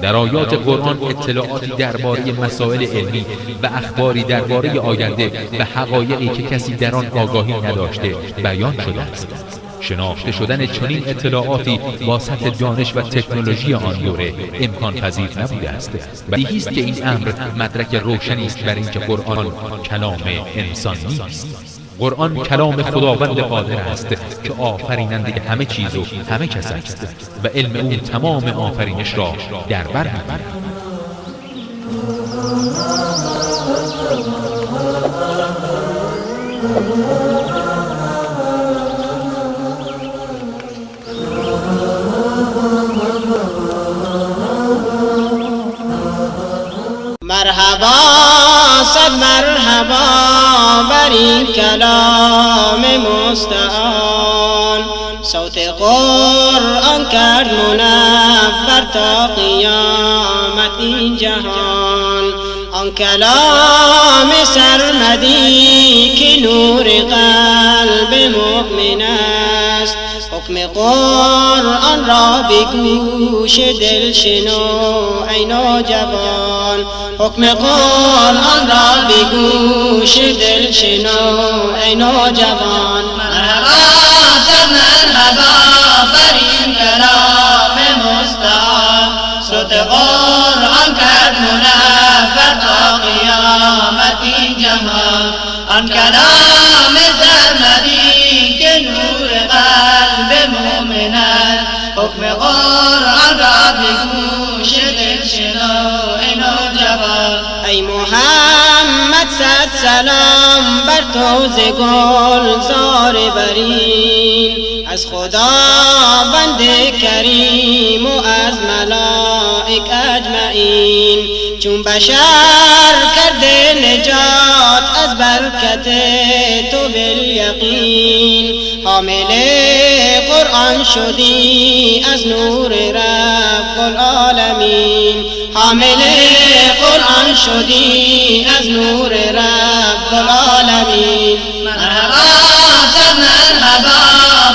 در آیات قرآن اطلاعاتی درباره مسائل علمی و اخباری درباره آینده و حقایقی که کسی در آن آگاهی نداشته بیان شده است. شناخته شدن چنین اطلاعاتی با سطح دانش و تکنولوژی آن دوره امکان پذیر نبوده است. بدیهی است که این امر مدرک روشنی است بر اینکه قرآن کلام انسان نیست. قرآن کلام خداوند قادر است که آفریننده همه چیز و همه کس است و علم او تمام آفرینش را در بر می‌گیرد. مرحبا صد مرحبا بر این کلام مستعان، صوت قرآن کرد منور تا قیامت این جهان. آن کلام سرمدی که نور قلب مؤمن است، حکم قرآن را به گوش دل شنو ای نوجوان. حکم قرآن را به گوش دل شنو ای نوجوان. مرحبا صد مرحبا بر این کلام مستعان، صوت قرآن کرد منور تا قیامت این جهان. آن کلام سرمدی که نور قلب مؤمن است، حکم قرآن را به گوش دل شنو ای نوجوان. ای محمد صد سلام بر تو ز گلزار برین، از خداوند کریم و از ملائک اجمعین. چون بشر کرده نجات از برکت تو بالیقین، حامل قرآن شدی از نور رب العالمین. حامل قرآن شدی از نور رب العالمین. مرحبا صد مرحبا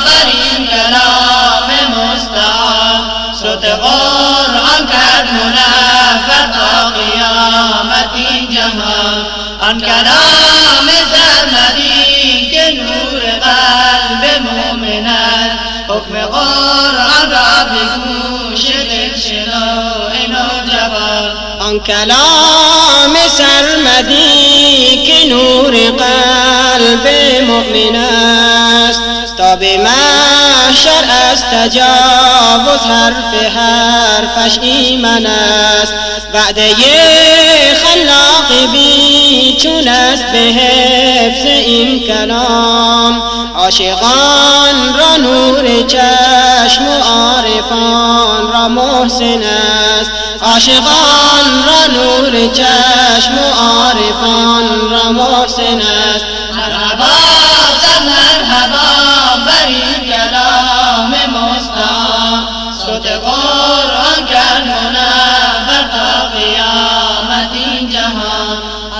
بر این کلام مستعان، صوت قرآن کرد منور تا قیامت این جهان. آن کلام سرمدی که نور قلب مؤمن است، حکم قرآن را به گوش دل شنو ای نوجوان. آن کلام سرمدی که نور قلب مؤمن است، تا به محشر از تجاوز حرفش ایمن است. وعده خلاق بی چون است به حفظ این کلام، عاشقان را نور چشم و عارفان را محسن است. عاشقان را نور چشم و عارفان را محسن است. مرحبا صد مرحبا بر این کلام مستعان، صوت قرآن کرد منور تا قیامت این جهان.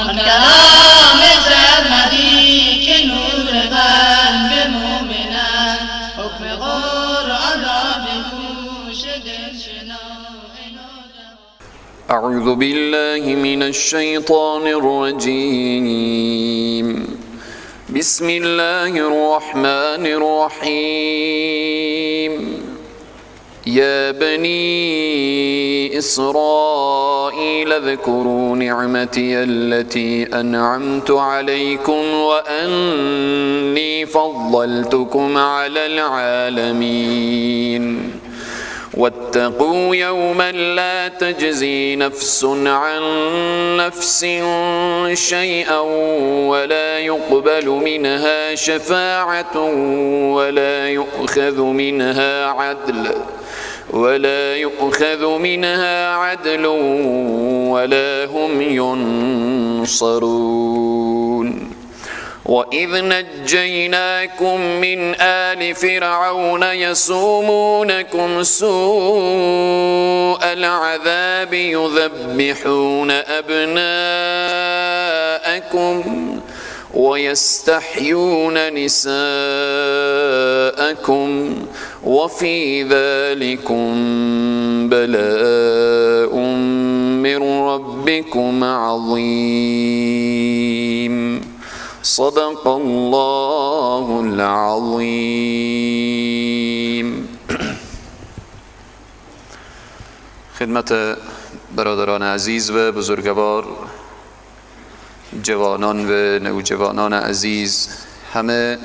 آن کلام سرمدی که نور قلب مؤمن است، حکم قرآن را به گوش دل شنو ای نوجوان. اعوذ بالله من الشیطان الرجیم. بسم الله الرحمن الرحیم. يا بني إسرائيل اذكروا نعمتي التي أنعمت عليكم وأني فضلتكم على العالمين. واتقوا يوما لا تجزي نفس عن نفس شيئا ولا يقبل منها شفاعة ولا يؤخذ منها عدل ولا هم ينصرون. وَإِذْ نَجَّيْنَاكُمْ مِنْ آلِ فِرْعَوْنَ يَسُومُونَكُمْ سُوءَ الْعَذَابِ يُذَبِّحُونَ أَبْنَاءَكُمْ ويستحيون نساءكم وفي ذلكم بلاء من ربكم عظيم صدق الله العظيم. خدمت برادران عزیز و بزرگوار، جوانان و نوجوانان عزیز، همه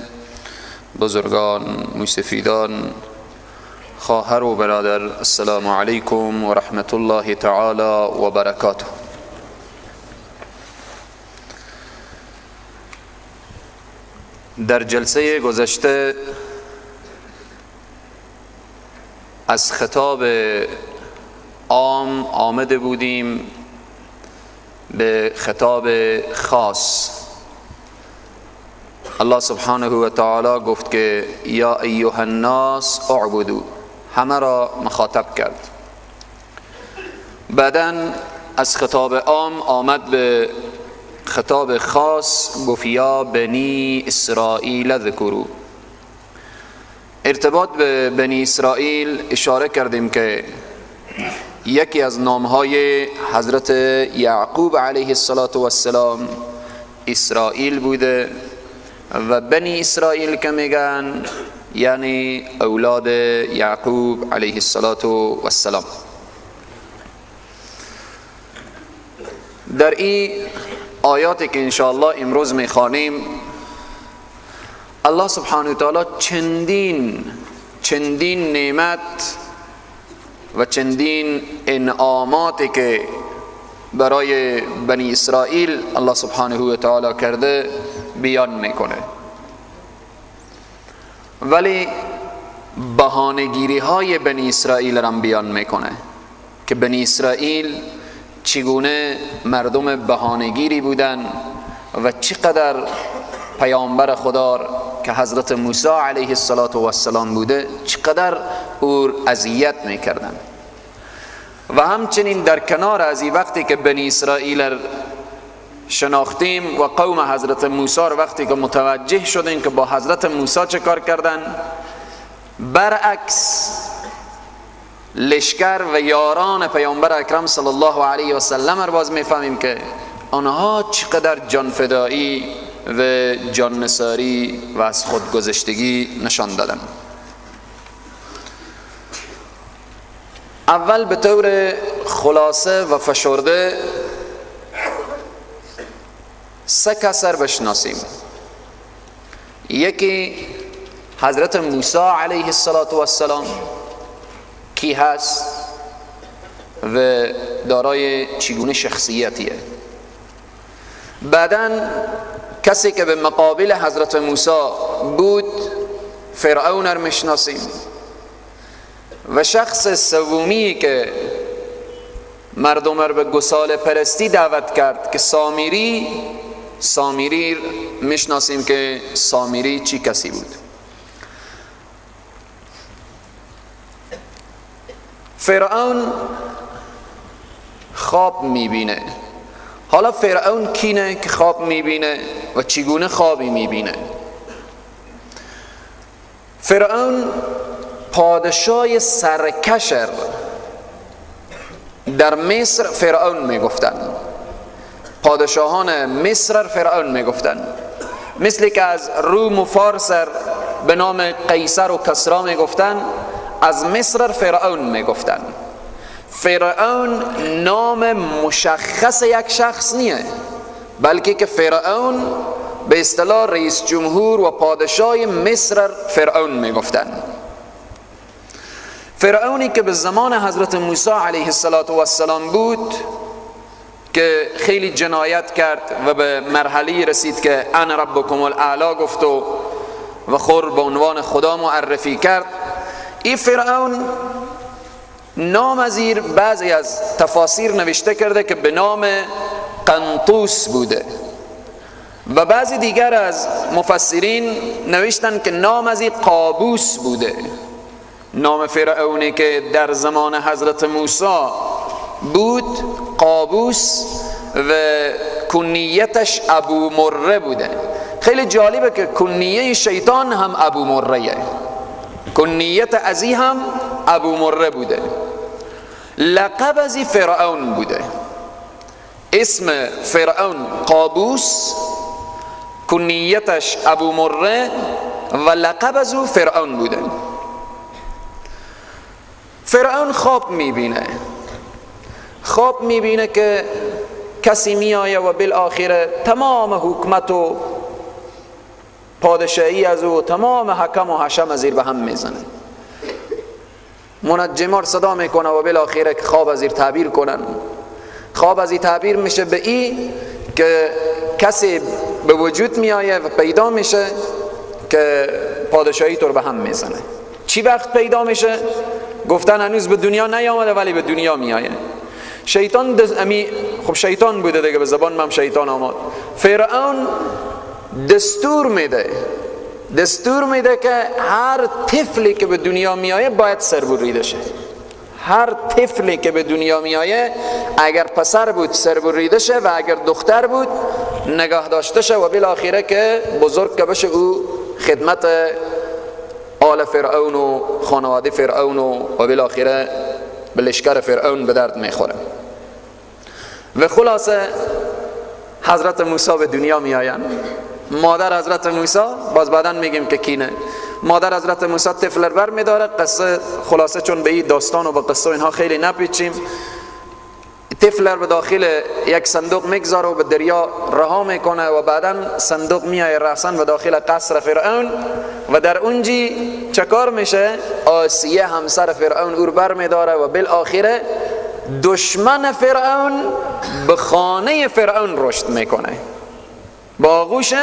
بزرگان، موسفیدان، خواهر و برادر، السلام علیکم و رحمت الله تعالی و برکاته. در جلسه گذشته از خطاب عام آمده بودیم به خطاب خاص. الله سبحانه و تعالی گفت که یا ایها الناس اعبدوا، همه را مخاطب کرد. بعداً از خطاب عام آمد به خطاب خاص، گفت یا بنی اسرائیل ذکروا. ارتباط به بنی اسرائیل اشاره کردیم که یکی از نامهای حضرت یعقوب علیه السلام اسرائیل بوده و بنی اسرائیل که میگن یعنی اولاد یعقوب علیه السلام. در این آیاتی که انشاءالله امروز میخوانیم، الله سبحانه و تعالی چندین نعمت و چندین انعاماتی که برای بنی اسرائیل الله سبحانه و تعالی کرده بیان میکنه، ولی بهانه‌گیری های بنی اسرائیل را بیان میکنه که بنی اسرائیل چگونه مردم بهانه‌گیری بودن و چقدر پیامبر خدا که حضرت موسی علیه السلام بوده چقدر او اذیت میکردن. و همچنین در کنار از این وقتی که بنی اسرائیل شناختیم و قوم حضرت موسی وقتی که متوجه شدیم که با حضرت موسی چه کار کردن، برعکس لشکر و یاران پیامبر اکرم صلی الله علیه و سلم را باز میفهمیم که آنها چقدر جانفدایی و جان نثاری و از خودگذشتگی نشان دادن. اول به طور خلاصه و فشرده سه کس را بشناسیم. یکی حضرت موسی علیه السلام کی هست و دارای چگونه شخصیتیه. بعداً کسی که به مقابل حضرت موسی بود فرعون را میشناسیم. و شخص سومی که مردم را به گساله پرستی دعوت کرد که سامری میشناسیم که سامری چی کسی بود. فرعون خواب میبینه. حالا فرعون کینه که خواب میبینه و چگونه خوابی میبینه؟ فرعون پادشاه سرکشر در مصر فرعون میگفتن، پادشاهان مصر فرعون میگفتن، مثل که از روم و فارس به نام قیصر و کسرا میگفتن، از مصر فرعون میگفتن. فرعون نام مشخص یک شخص نیه، بلکه که فرعون به اصطلاح رئیس جمهور و پادشاه مصر فرعون میگفتن. فرعونی که به زمان حضرت موسی علیه السلام بود که خیلی جنایت کرد و به مرحله رسید که انا ربکم الاعلی گفت و خود به عنوان خدا معرفی کرد. این فرعون نام از بعضی از تفاسیر نوشته کرده که به نام قنطوس بوده و بعضی دیگر از مفسرین نوشتن که نام از قابوس بوده. نام فرعونی که در زمان حضرت موسی بود قابوس و کنیتش ابو مره بوده. خیلی جالبه که کنیه شیطان هم ابو مره، کنیت ازی هم ابو مره بوده، لقب ازی فرعون بوده. اسم فرعون قابوس، کنیتش ابو مره و لقب ازو فرعون بوده. فرعون خواب میبینه که کسی میآیه و بالآخر تمام حکمت و پادشاهی از او، تمام حکم و حشم زیر به هم میزنه. منجمار صدا میکنه و بالآخر خواب از زیر تعبیر کنن. خواب از این تعبیر میشه به این که کسی به وجود میآیه و پیدا میشه که پادشاهی تو رو به هم میزنه. چی وقت پیدا میشه؟ گفتن هنوز به دنیا نیامده ولی به دنیا میآیه. شیطان خب شیطان بوده دیگه، به زبان من شیطان آمد. فرعون دستور میده که هر طفلی که به دنیا میآیه باید سر بریده شه. هر طفلی که به دنیا میآیه اگر پسر بود سر بریده شه و اگر دختر بود نگاه داشته شه و بالاخره که بزرگ که بشه او خدمت آل فرعون و خانواده فرعون و بالاخره به لشکر فرعون به درد میخوره. و خلاصه حضرت موسی به دنیا میآین. مادر حضرت موسی باز بعداً میگیم که کینه. مادر حضرت موسی طفل بر میداره. قصه خلاصه چون به این داستان و به قصه اینها خیلی نپیچیم، طفل به داخل یک صندوق میگذاره و به دریا رها میکنه و بعداً صندوق میایه رأساً به داخل قصر فرعون و در اونجی چکار میشه؟ آسیه همسر فرعون او رو بر میداره و بالاخره دشمن فرعون به خانه فرعون رشد میکنه. با آغوش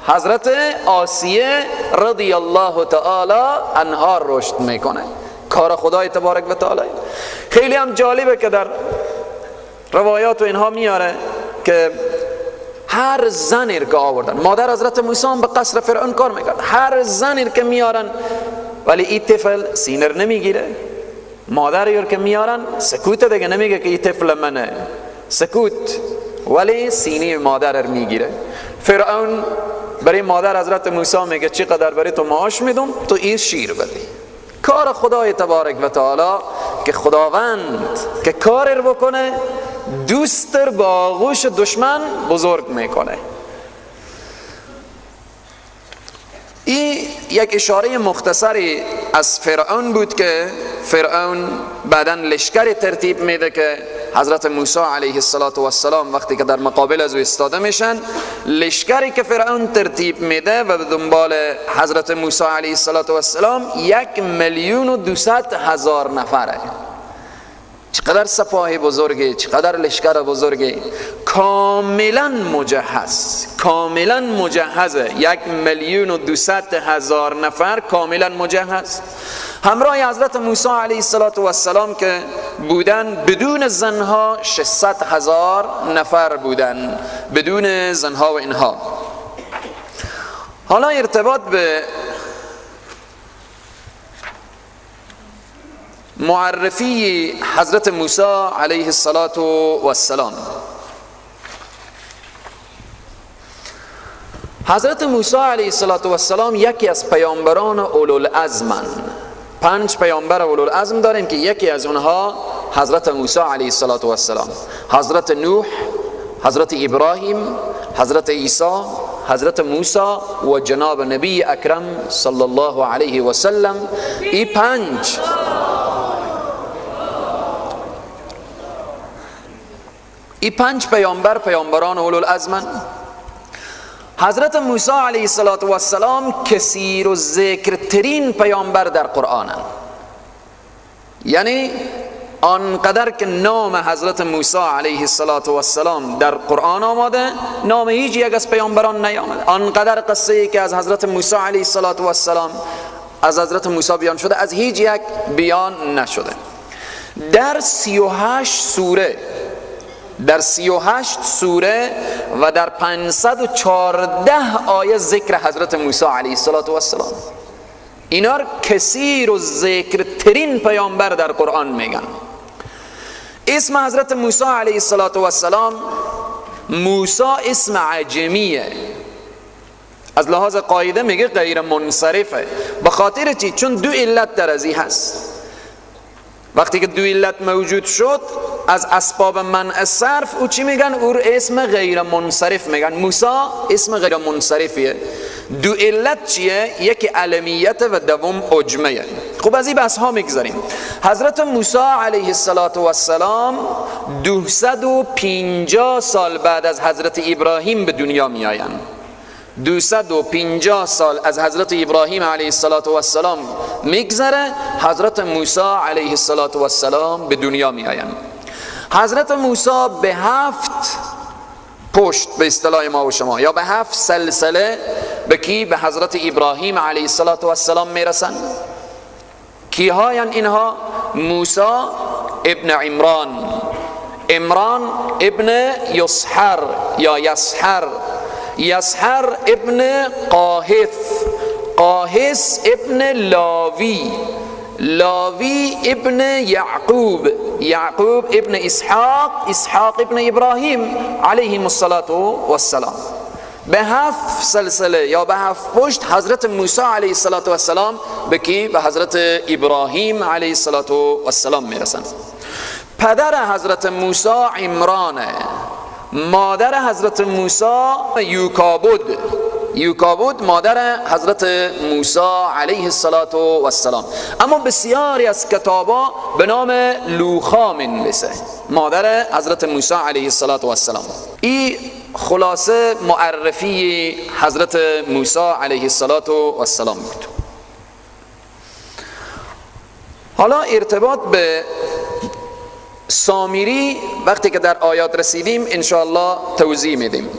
حضرت آسیه رضی الله تعالی عنها رشد میکنه. کار خدای تبارک و تعالی. خیلی هم جالبه که در روایات و اینها میاره که هر زنی که آوردن، مادر حضرت موسی هم به قصر فرعون کار میکرد، هر زنی که میارن ولی این طفل سینر نمیگیره. مادر که میارن سکوت دیگه، نمیگه که این طفل منه، سکوت، ولی سینی مادر میگیره. فرعون برای مادر حضرت موسی میگه چقدر برای تو معاش میدم تو این شیر بدی. کار خدای تبارک و تعالی که خداوند که کار رو بکنه دوستر با آغوش دشمن بزرگ میکنه. این یک اشاره مختصری از فرعون بود که فرعون بعداً لشکری ترتیب میده که حضرت موسی علیه السلام وقتی که در مقابل از او ایستاده میشن، لشکری که فرعون ترتیب میده و به دنبال حضرت موسی علیه السلام 1,200,000 نفره. چقدر سپاه بزرگی، چقدر لشکر بزرگی، کاملا مجهزه. 1,200,000 نفر کاملا مجهز. همراه حضرت موسی علیه السلام که بودن بدون زنها 600,000 نفر بودن، بدون زنها و اینها. حالا ارتباط به معرفی حضرت موسی علیه السلام. حضرت موسی علیه السلام یکی از پیامبران اولوالعزمن. 5 پیامبر اولوالعزم داریم که یکی از اونها حضرت موسی علیه السلام، حضرت نوح، حضرت ابراهیم، حضرت عیسی، حضرت موسی و جناب نبی اکرم صلی الله علیه و سلم. این 5 پیامبران اولوالعزمن. حضرت موسی علیه السلام کثیر و ذکر ترین پیامبر در قرآنن. یعنی آنقدر که نام حضرت موسی علیه السلام در قرآن آمده نام هیچ یک از پیامبران نیامده. آنقدر قصه ای که از حضرت موسی علیه السلام از حضرت موسی بیان شده از هیچ یک بیان نشده. در 38 سوره و در 514 آیه ذکر حضرت موسی علیه السلام. اینا کثیر و ذکر ترین پیامبر در قرآن میگن. اسم حضرت موسی علیه السلام موسی اسم عجمیه. از لحاظ قاعده میگه غیر منصرفه. به خاطر چی؟ چون دو علت در ازی هست. وقتی که دو علت موجود شد از اسباب منع صرف او چی میگن؟ او اسم غیر منصرف میگن. موسی اسم غیر منصرفیه. دو علت چیه؟ یکی علمیت و دوم عجمه. خب از این بحث ها میگذاریم. حضرت موسی علیه السلام 250 سال بعد از حضرت ابراهیم به دنیا می آیند. 250 سال از حضرت ابراهیم علیه السلام میگذره، حضرت موسی علیه السلام به دنیا می آیند. حضرت موسی به 7 پشت به اصطلاح ما و شما یا به 7 سلسله به کی؟ به حضرت ابراهیم علیه السلام میرسن. کی هاین اینها؟ موسی ابن عمران، عمران ابن یسحر یا یسحر، یسحر ابن قاهث، قاهث ابن لاوی، لاوی ابن یعقوب، یعقوب ابن اسحاق، اسحاق ابن ابراهیم علیهم السلام. به 7 سلسله یا به 7 پشت حضرت موسی علیه السلام به کی؟ به حضرت ابراهیم علیه السلام میرسن. پدر حضرت موسی عمرانه، مادر حضرت موسی یوکابود، یوکابود مادر حضرت موسی علیه السلام. اما بسیاری از کتابا به نام لوخا منویسه، مادر حضرت موسی علیه السلام. این خلاصه معرفی حضرت موسی علیه السلام بود. حالا ارتباط به سامری وقتی که در آیات رسیدیم انشاءالله توضیح میدیم.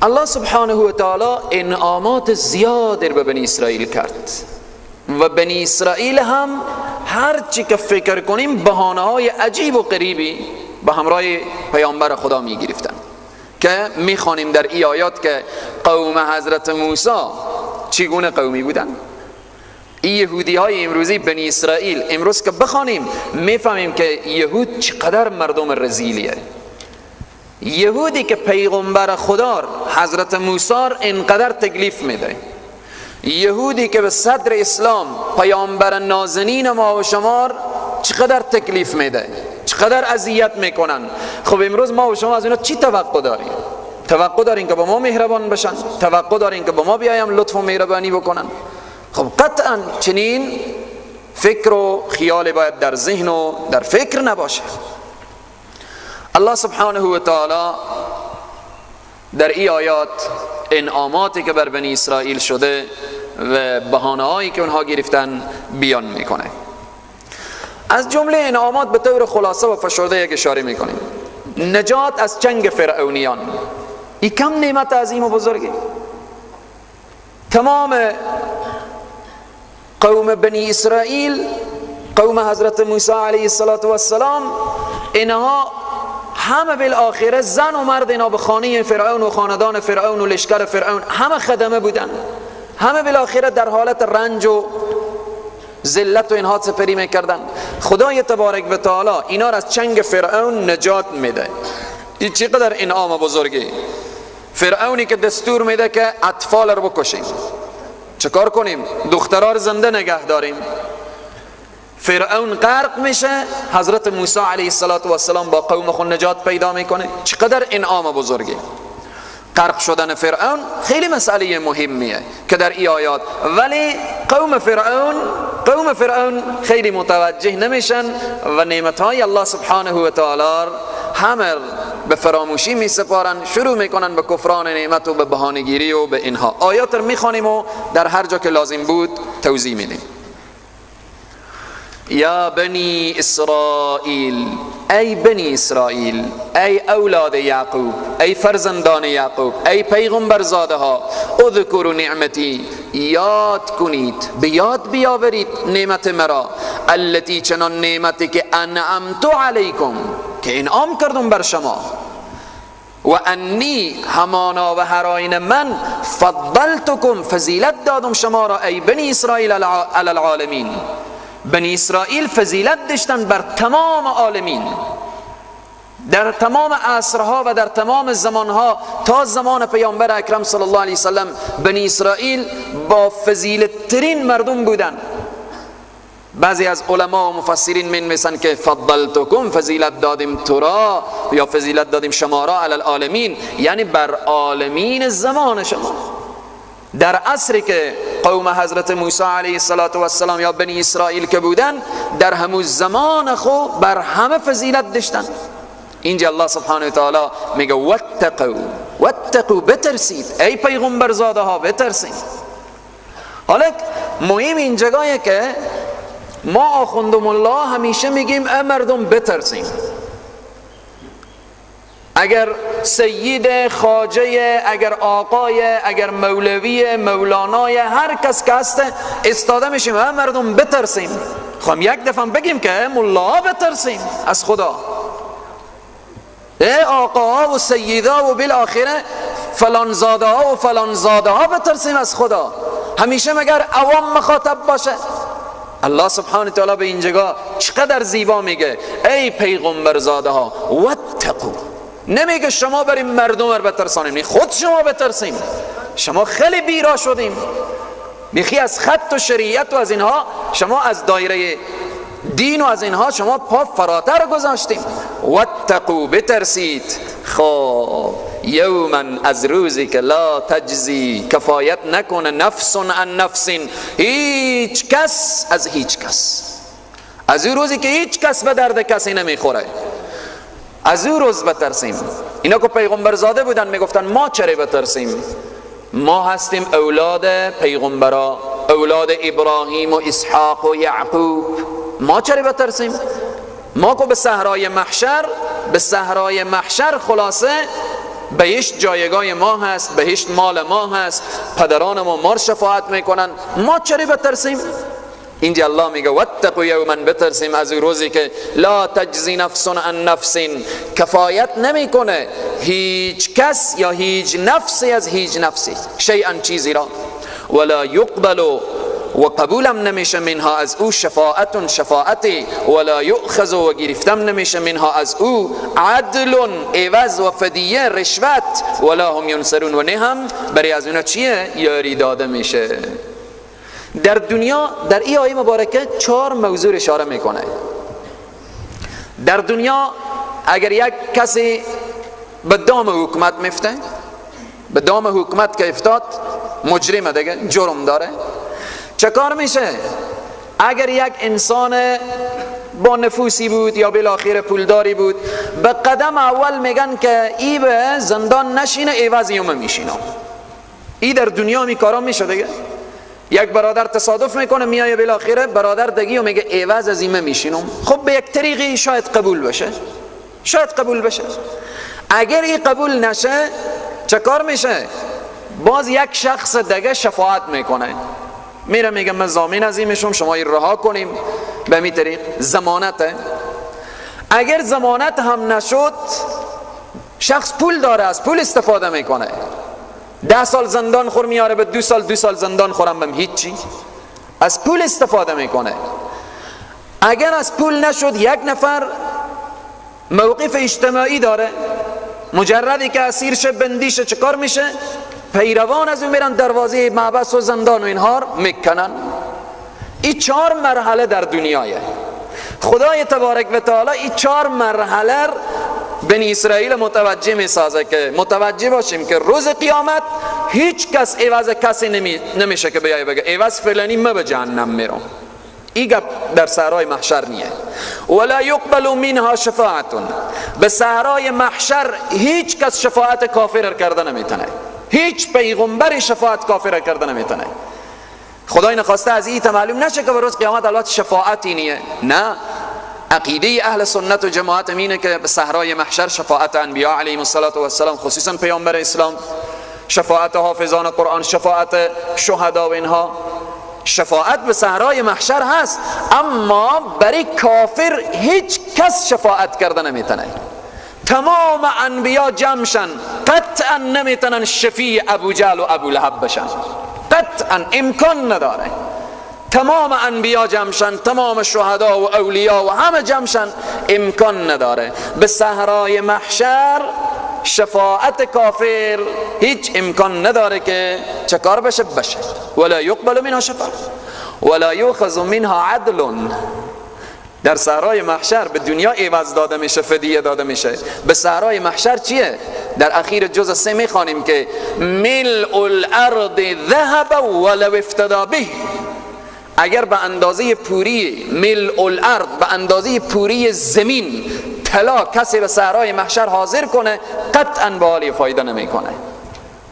الله سبحانه و تعالی انعامات زیادی به بنی اسرائیل کرد و بنی اسرائیل هم هر چی که فکر کنیم بهانه‌های عجیب و غریبی به همراه پیامبر خدا میگرفتن که میخوانیم در ای آیات که قوم حضرت موسی چگونه قومی بودن. این یهودی های امروزی بنی اسرائیل امروز که بخوانیم میفهمیم که یهود چقدر مردم رذیلیه. یهودی که پیغمبر خدا حضرت موسی اینقدر تکلیف میده، یهودی که به صدر اسلام پیامبر نازنین ما و شما چقدر تکلیف میده، چقدر اذیت میکنن. خب امروز ما و شما از اینا چی توقع داریم؟ توقع داریم که با ما مهربان بشن؟ توقع داریم که با ما بیایم لطف و مهربانی بکنن؟ خب قطعا چنین فکر و خیال باید در ذهن و در فکر نباشه. الله سبحانه و تعالی در این آیات انعاماتی که بر بنی اسرائیل شده و بهانه‌هایی که اونها گرفتن بیان میکنه. از جمله انعامات به طور خلاصه و فشرده یک اشاره میکنیم. نجات از چنگ فرعونیان، این کم نعمت عظیم و بزرگی. تمام قوم بنی اسرائیل، قوم حضرت موسی علیه السلام، اینها همه بالاخره زن و مرد اینا به خانه فرعون و خاندان فرعون و لشکر فرعون همه خدمه بودن، همه بالاخره در حالت رنج و ذلت و اینها سپری میکردن. خدای تبارک و تعالی اینا را از چنگ فرعون نجات میده. این چقدر انعام بزرگی. فرعونی که دستور میده که اطفال رو بکشیم، چکار کنیم؟ دخترها رو زنده نگه داریم. فرعون غرق میشه، حضرت موسی علیه السلام با قوم خود نجات پیدا میکنه. چقدر انعام بزرگی. غرق شدن فرعون خیلی مسئله مهمیه که در این آیات، ولی قوم فرعون خیلی متوجه نمیشن و نعمتهای الله سبحانه و تعالی همه به فراموشی می سپارن، شروع میکنن به کفران نعمت و به بهانه‌گیری و به اینها. آیات رو میخوانیم و در هر جا که لازم بود توضیح میدیم. یا بنی اسرائیل، ای بنی اسرائیل، ای اولاد یعقوب، ای فرزندان یعقوب، ای پیغمبر زاده ها، اذکروا نعمتی، یاد کنید، به یاد بیاورید نعمت مرا، التی چنان نعمتی که انعمت علیکم، که انعام کردم بر شما، و انی همانا و هراین من فضلتکم، فضیلت دادم شما را، ای بنی اسرائیل علی العالمین. بنی اسرائیل فضیلت داشتن بر تمام عالمین. در تمام عصرها و در تمام زمانها تا زمان پیامبر اکرم صلی الله علیه وسلم بنی اسرائیل با فضیلت ترین مردم بودن. بعضی از علما و مفسرین میگن که فضلتکم، فضیلت دادیم تو را یا فضیلت دادیم شما را علی العالمین، یعنی بر عالمین زمان شما. در عصری که قوم حضرت موسی علیه السلام یا بنی اسرائیل که بودن، در همون زمان خو بر همه فضیلت داشتن. اینجا الله سبحانه و تعالی میگه واتقوا، بترسید ای پیغمبر زاده ها بترسید. حالا مهم این جگایه که ما آخوندم الله همیشه میگیم ای مردم بترسیم. اگر سید، خواجه، اگر آقای، اگر مولوی، مولانای، هر کس که هست استاده میشیم ای مردم بترسیم. خواهم یک دفعه بگیم که ای ملا بترسیم از خدا، ای آقاها و سیدا و بالاخره فلانزاده ها و فلانزاده ها بترسیم از خدا. همیشه مگر عوام مخاطب باشه؟ الله سبحانه تعالی به این جگاه چقدر زیبا میگه ای پیغمبر زاده ها واتقوا. نمیگه شما بریم مردم رو بترسانیم، خود شما بترسیم. شما خیلی بیرا شدیم، میخی از خط و شریعت و از اینها، شما از دایره دین و از اینها شما پا فراتر گذاشتیم. واتقوا، بترسید. خب یوما، از روزی که لا تجزی، کفایت نکنه، نفس عن نفس، هیچ کس از هیچ کس. از این روزی که هیچ کس به درد کسی نمیخوره، از این روز بترسیم. اینا که پیغمبر زاده بودن میگفتن ما چرا بترسیم؟ ما هستیم اولاد پیغمبرا، اولاد ابراهیم و اسحاق و یعقوب، ما چرا بترسیم؟ ما که به صحرای محشر خلاصه بهشت جایگاه ما هست، بهشت مال ما هست، پدران ما شفاعت میکنن، ما چرا بترسیم؟ اینجا الله میگه واتقوا یوما، بترسیم از روزی که لا تجزی نفس عن نفس، کفایت نمیکنه هیچ کس یا هیچ نفسی از هیچ نفسی شیئا، چیزی را، ولا یقبل، و قبولم نمیشه منها از او شفاعت، شفاعتی، ولا یؤخذ، و گرفتم نمیشه منها از او عدل، عوض و فدیه، رشوت، ولا هم ینصرون، و نه هم برای از اونا چیه؟ یاری داده میشه. در دنیا در این آیه مبارکه 4 موضوع اشاره میکنه. در دنیا اگر یک کسی به دام حکومت میفته، به دام حکومت که افتاد، مجرمه دیگه، جرم داره، چه کار میشه؟ اگر یک انسان با نفوسی بود یا بالاخره پولداری بود، به قدم اول میگن که ای به زندان نشینه، عوضی هم میشینه. ای در دنیا می کارا میشه دیگه. یک برادر تصادف میکنه، میایه بالاخره برادر دگی و میگه عوض از این میشینم. خب به یک طریقی شاید قبول بشه، شاید قبول بشه. اگر این قبول نشه چه کار میشه؟ باز یک شخص دیگه شفاعت میکنه، میره میگه من ضامن عظیمشم، شما این رها کنیم. به می طریق ضمانته. اگر ضمانت هم نشد، شخص پول داره، از پول استفاده میکنه، 10 سال زندان خور میاره، به 2 سال زندان خورم بهم هیچی، از پول استفاده میکنه. اگر از پول نشد، یک نفر موقف اجتماعی داره، مجردی که اسیر شه، بندیشه، چه کار میشه؟ پیروان از اون میرن دروازه محبس و زندان و اینها میکنن. این 4 مرحله در دنیایه. خدای تبارک و تعالی این 4 مرحله بنی اسرائیل متوجه میسازه که متوجه باشیم که روز قیامت هیچ کس عوض کسی نمیشه که بیای بگه عوض فلانی من به جهنم میرم. این گپ در صحرای محشر نیه. ولا یقبل منها شفاعت، به صحرای محشر هیچ کس شفاعت کافر کرده نمیتونه، هیچ پیغمبر شفاعت کافر کرده نمیتونه. خدای نخواسته از این معلوم نشه که روز قیامت البته شفاعتی نیه. نه، عقیده اهل سنت و جماعت اینه که به صحرای محشر شفاعت انبیاء علیهم السلام، خصوصا پیامبر اسلام، شفاعت حافظان قرآن، شفاعت شهدا و اینها، شفاعت به صحرای محشر هست. اما برای کافر هیچ کس شفاعت کرده نمیتونه. تمام انبیا جمعشن، قطعا نمیتونن شفیع ابو جهل و ابو لهب بشن، قطعا امکان نداره. تمام انبیا جمعشن، تمام شهدا و اولیا و همه جمعشن، امکان نداره. به صحرای محشر شفاعت کافر هیچ امکان نداره که چه کار بشه. ولا یقبل منها شفاعت ولا یؤخذ منها عدل. در صحرای محشر به دنیا عوض داده میشه، فدیه داده میشه. به صحرای محشر چیه؟ در اخیر جزء 3 میخوانیم که ملء الارض ذهب ولو افتدی به. اگر به اندازه پوری ملء الارض، به اندازه پوری زمین طلا کسی به صحرای محشر حاضر کنه، قطعا به حالی فایده نمیکنه.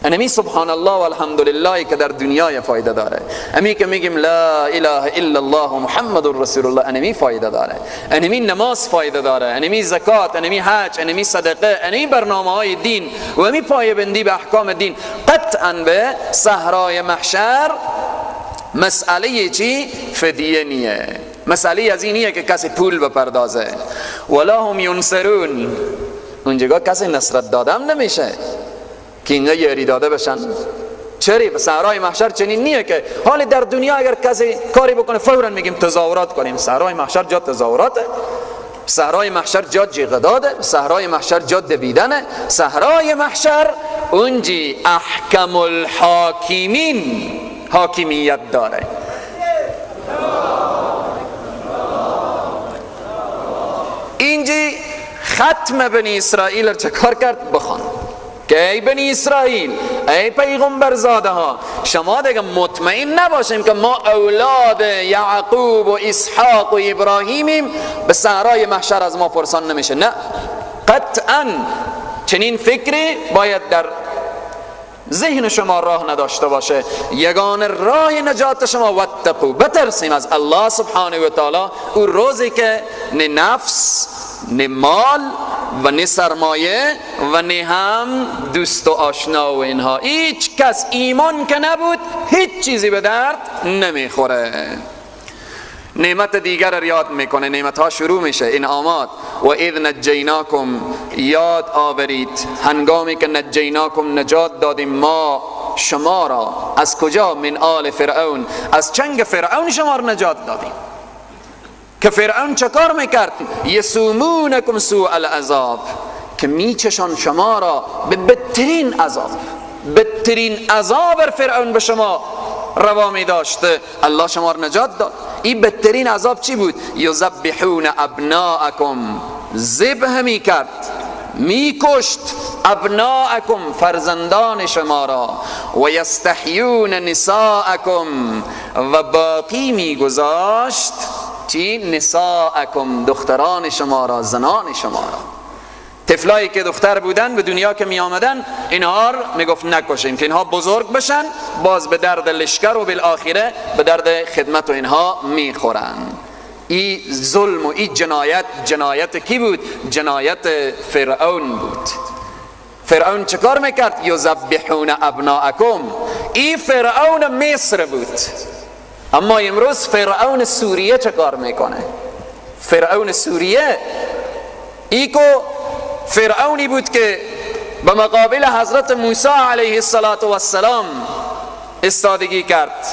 انمی سبحان الله و الحمدلله که در دنیای فایده داره. امی که میگیم لا اله الا الله محمد رسول الله، انمی فایده داره. انمی نماز فایده داره، انمی زکات، انمی حج، انمی صدقه، انمی برنامه‌های دین و انمی پایبندی به احکام دین. قطعا به صحرای محشر مسئله چی؟ فدیه نیه. مسئله از اینیه که کسی پول بپردازه. ولا هم ینصرون. اونجا کسی نصرت دادم نمیشه که اینجا یاری داده بشن. چرا؟ به صحرای محشر چنین نیه که حالی در دنیا اگر کسی کاری بکنه فوراً میگیم تظاهرات کنیم. صحرای محشر جا تظاهراته، صحرای محشر جا جیغ داده، صحرای محشر جا دبیدنه. صحرای محشر اونجی احکم الحاکمین حاکمیت داره. اینجی ختم بنی اسرائیل چه کار کرد؟ بخوان که ای بنی اسرائیل، ای پیغمبر زاده ها، شما دیگه مطمئن نباشیم که ما اولاد یعقوب و اسحاق و ابراهیمیم، به صحرای محشر از ما پرسان نمیشه. نه، قطعا چنین فکری باید در ذهن شما راه نداشته باشه. یگانه راه نجات شما واتقوا، بترسیم از الله سبحانه و تعالی او روزی که نه نفس نه مال و نه سرمایه و نه هم دوست و آشنا و اینها، هیچ کس ایمان که نبود هیچ چیزی به درد نمیخوره. نعمت دیگر را یاد میکنه، نعمت ها شروع میشه، انعامات. و اذ نجیناکم، یاد آورید هنگامی که نجیناکم، نجات دادیم ما شما را. از کجا؟ من آل فرعون، از چنگ فرعون شما را نجات دادیم. که فرعون چه کار میکرد؟ یسومونکم سوء العذاب، که میچشان شما را به بدترین عذاب. بدترین عذاب فرعون به شما روا می داشته، الله شما را نجات داد. این بدترین عذاب چی بود؟ یذبحون ابناءکم، ذبح می کرد، می کشت ابناءکم، فرزندان شما را. و یستحیون نساءکم، و باقی می گذاشت چی؟ نساءکم، دختران شما را، زنان شما را. طفلایی که دختر بودن به دنیا که می آمدن، اینها می گفت نکشیم که اینها بزرگ بشن، باز به درد لشکر و بالاخره به درد خدمت و اینها می خورن. این ظلم و این جنایت کی بود؟ جنایت فرعون بود. فرعون چه کار میکرد؟ یذبحون ابناءکم. این فرعون مصر بود. اما امروز فرعون سوریه چه کار میکنه؟ فرعون سوریه ایکو فرعونی بود که به مقابل حضرت موسی علیه السلام استادگی کرد،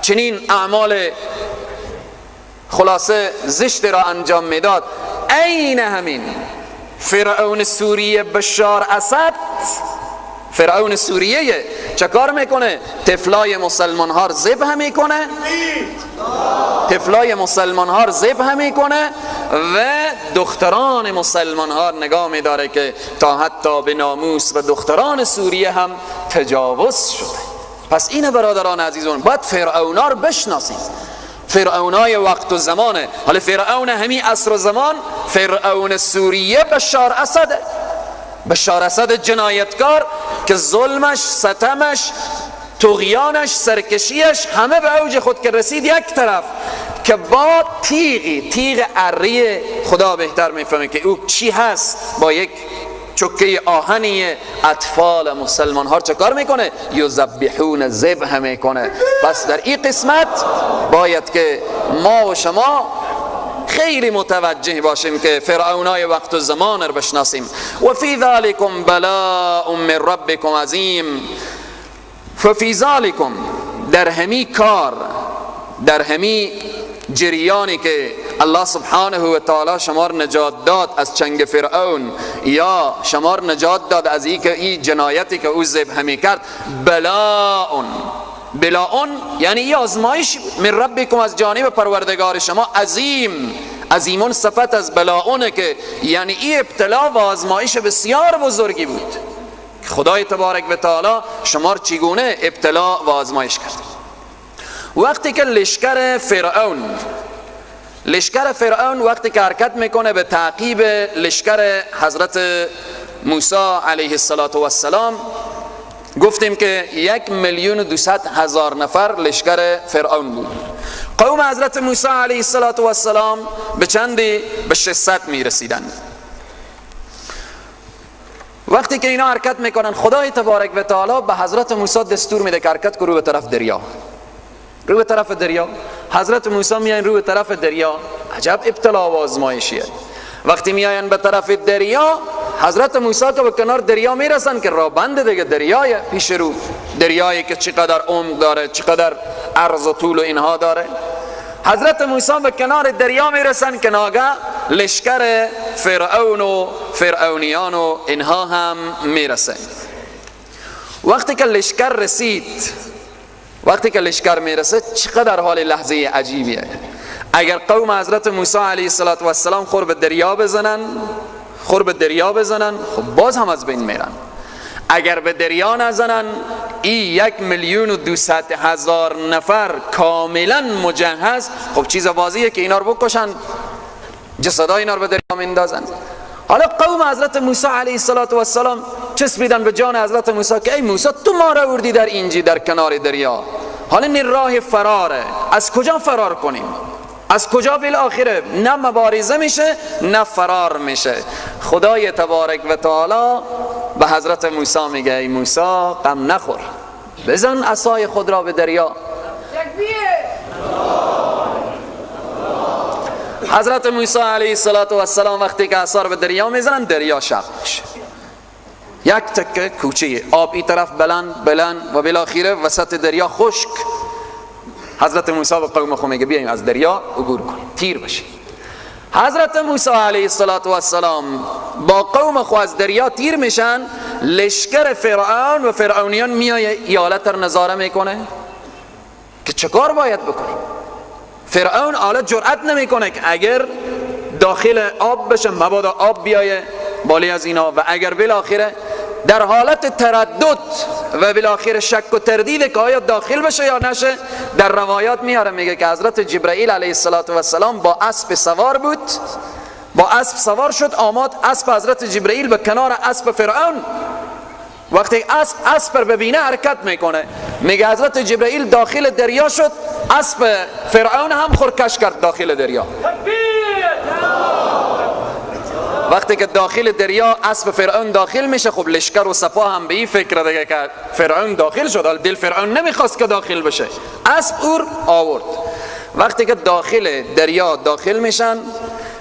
چنین اعمال خلاصه زشت را انجام میداد. عین همین فرعون سوریه بشار اسد، فرعون سوریه چه کار میکنه؟ طفلای مسلمان ها ذبح میکنه، طفلای مسلمان ها ذبح میکنه و دختران مسلمان ها نگاه میداره که تا حتی به ناموس و دختران سوریه هم تجاوز شده. پس این برادران عزیزون باید فرعونا رو بشناسیم. فرعونای وقت و زمانه. حالا فرعون همین عصر و زمان فرعون سوریه بشار اسد، بشار اسد جنایتکار که ظلمش، ستمش، طغیانش، سرکشیش همه به اوج خود که رسید یک طرف، که با تیغ اری، خدا بهتر میفهمه که او چی هست، با یک چکه آهنی اطفال مسلمان ها چه کار میکنه؟ یذبحون، ذبح میکنه. پس در این قسمت باید که ما و شما خیلی متوجه باشیم که فرعونای وقت و زمان رو بشناسیم. و فی ذالکم بلاء من ربکم عظیم. ففی ذالکم، در همی کار در همی جریانی که الله سبحانه و تعالی شما را نجات داد از چنگ فرعون یا شما را نجات داد از این جنایتی که او ذبح همی کرد، بلاء یعنی این آزمایش من ربکم از جانب پروردگار شما، عظیمون صفت از بلاءونه که یعنی این ابتلا و آزمایش بسیار بزرگی بود. خدای تبارک و تعالی شما را چگونه ابتلا و آزمایش کرد. وقتی که لشکر فرعون وقتی که حرکت میکنه به تعقیب لشکر حضرت موسی علیه السلام، گفتیم که 1,200,000 نفر لشکر فرعون بود. قوم حضرت موسی علیه السلام به چندی؟ به 600 میرسیدند. وقتی که اینا حرکت میکنن، خدای تبارک و تعالی به حضرت موسی دستور میده که حرکت کنه رو به طرف دریا. رو به طرف دریا حضرت موسی میان رو به طرف دریا. عجب ابتلا و آزمایشیه. وقتی میاین به طرف دریا، حضرت موسی که به کنار دریا میرسن که راه بند دیگه، دریای پیش رو، دریایی که چقدر عمق داره، چقدر عرض و طول و اینها داره. حضرت موسی به کنار دریا میرسن که ناگه لشکر فرعون و فرعونیان و اینها هم میرسن. وقتی که لشکر میرسه، چقدر حال لحظه عجیبیه. اگر قوم حضرت موسی علیه السلام خور به دریا بزنن، خب باز هم از بین میرن. اگر به دریا نزنن، این 1,200,000 نفر کاملا مجهز، خب چیز واضحه که اینا رو بکشن، جسدای اینا رو به دریا میندازن. حالا قوم حضرت موسی علیه السلام چسبیدن به جان حضرت موسی که ای موسی، تو ما را آوردی در اینجی در کنار دریا، حالا این راه فراره، از کجا فرار کنیم؟ از کجا بالاخره نه مبارزه میشه نه فرار میشه؟ خدای تبارک و تعالی به حضرت موسی میگه ای موسی غم نخور، بزن عصای خود را به دریا. حضرت موسی علیه السلام وقتی که عصا را به دریا میزنن، دریا شق میشه. یک تکه کوچه آب این طرف بلند و بالاخره وسط دریا خشک. حضرت موسی به قوم خود میگه بیایم از دریا عبور کنیم، تیر بشیم. حضرت موسی علیه السلام با قوم خود از دریا تیر میشن. لشکر فرعون و فرعونیان میایه ایالت را نظاره میکنه که چه کار باید بکنه. فرعون حالا جرأت نمیکنه که اگر داخل آب بشه مبادا آب بیایه بالی از اینا، و اگر بالاخره در حالت تردد و بالاخره شک و تردید که آیا داخل بشه یا نشه، در روایات میاره میگه که حضرت جبرائیل علیه السلام با اسب سوار بود، با اسب سوار شد، آمد اسب حضرت جبرائیل به کنار اسب فرعون. وقتی اسب رو ببینه حرکت میکنه، میگه حضرت جبرائیل داخل دریا شد، اسب فرعون هم خورکش کرد داخل دریا. وقتی که داخل دریا اسب فرعون داخل میشه، خب لشکر و سپاه هم به این فکر دیگه که فرعون داخل شد، دل فرعون نمیخواست که داخل بشه، اسب اور آورد. وقتی که داخل دریا داخل میشن،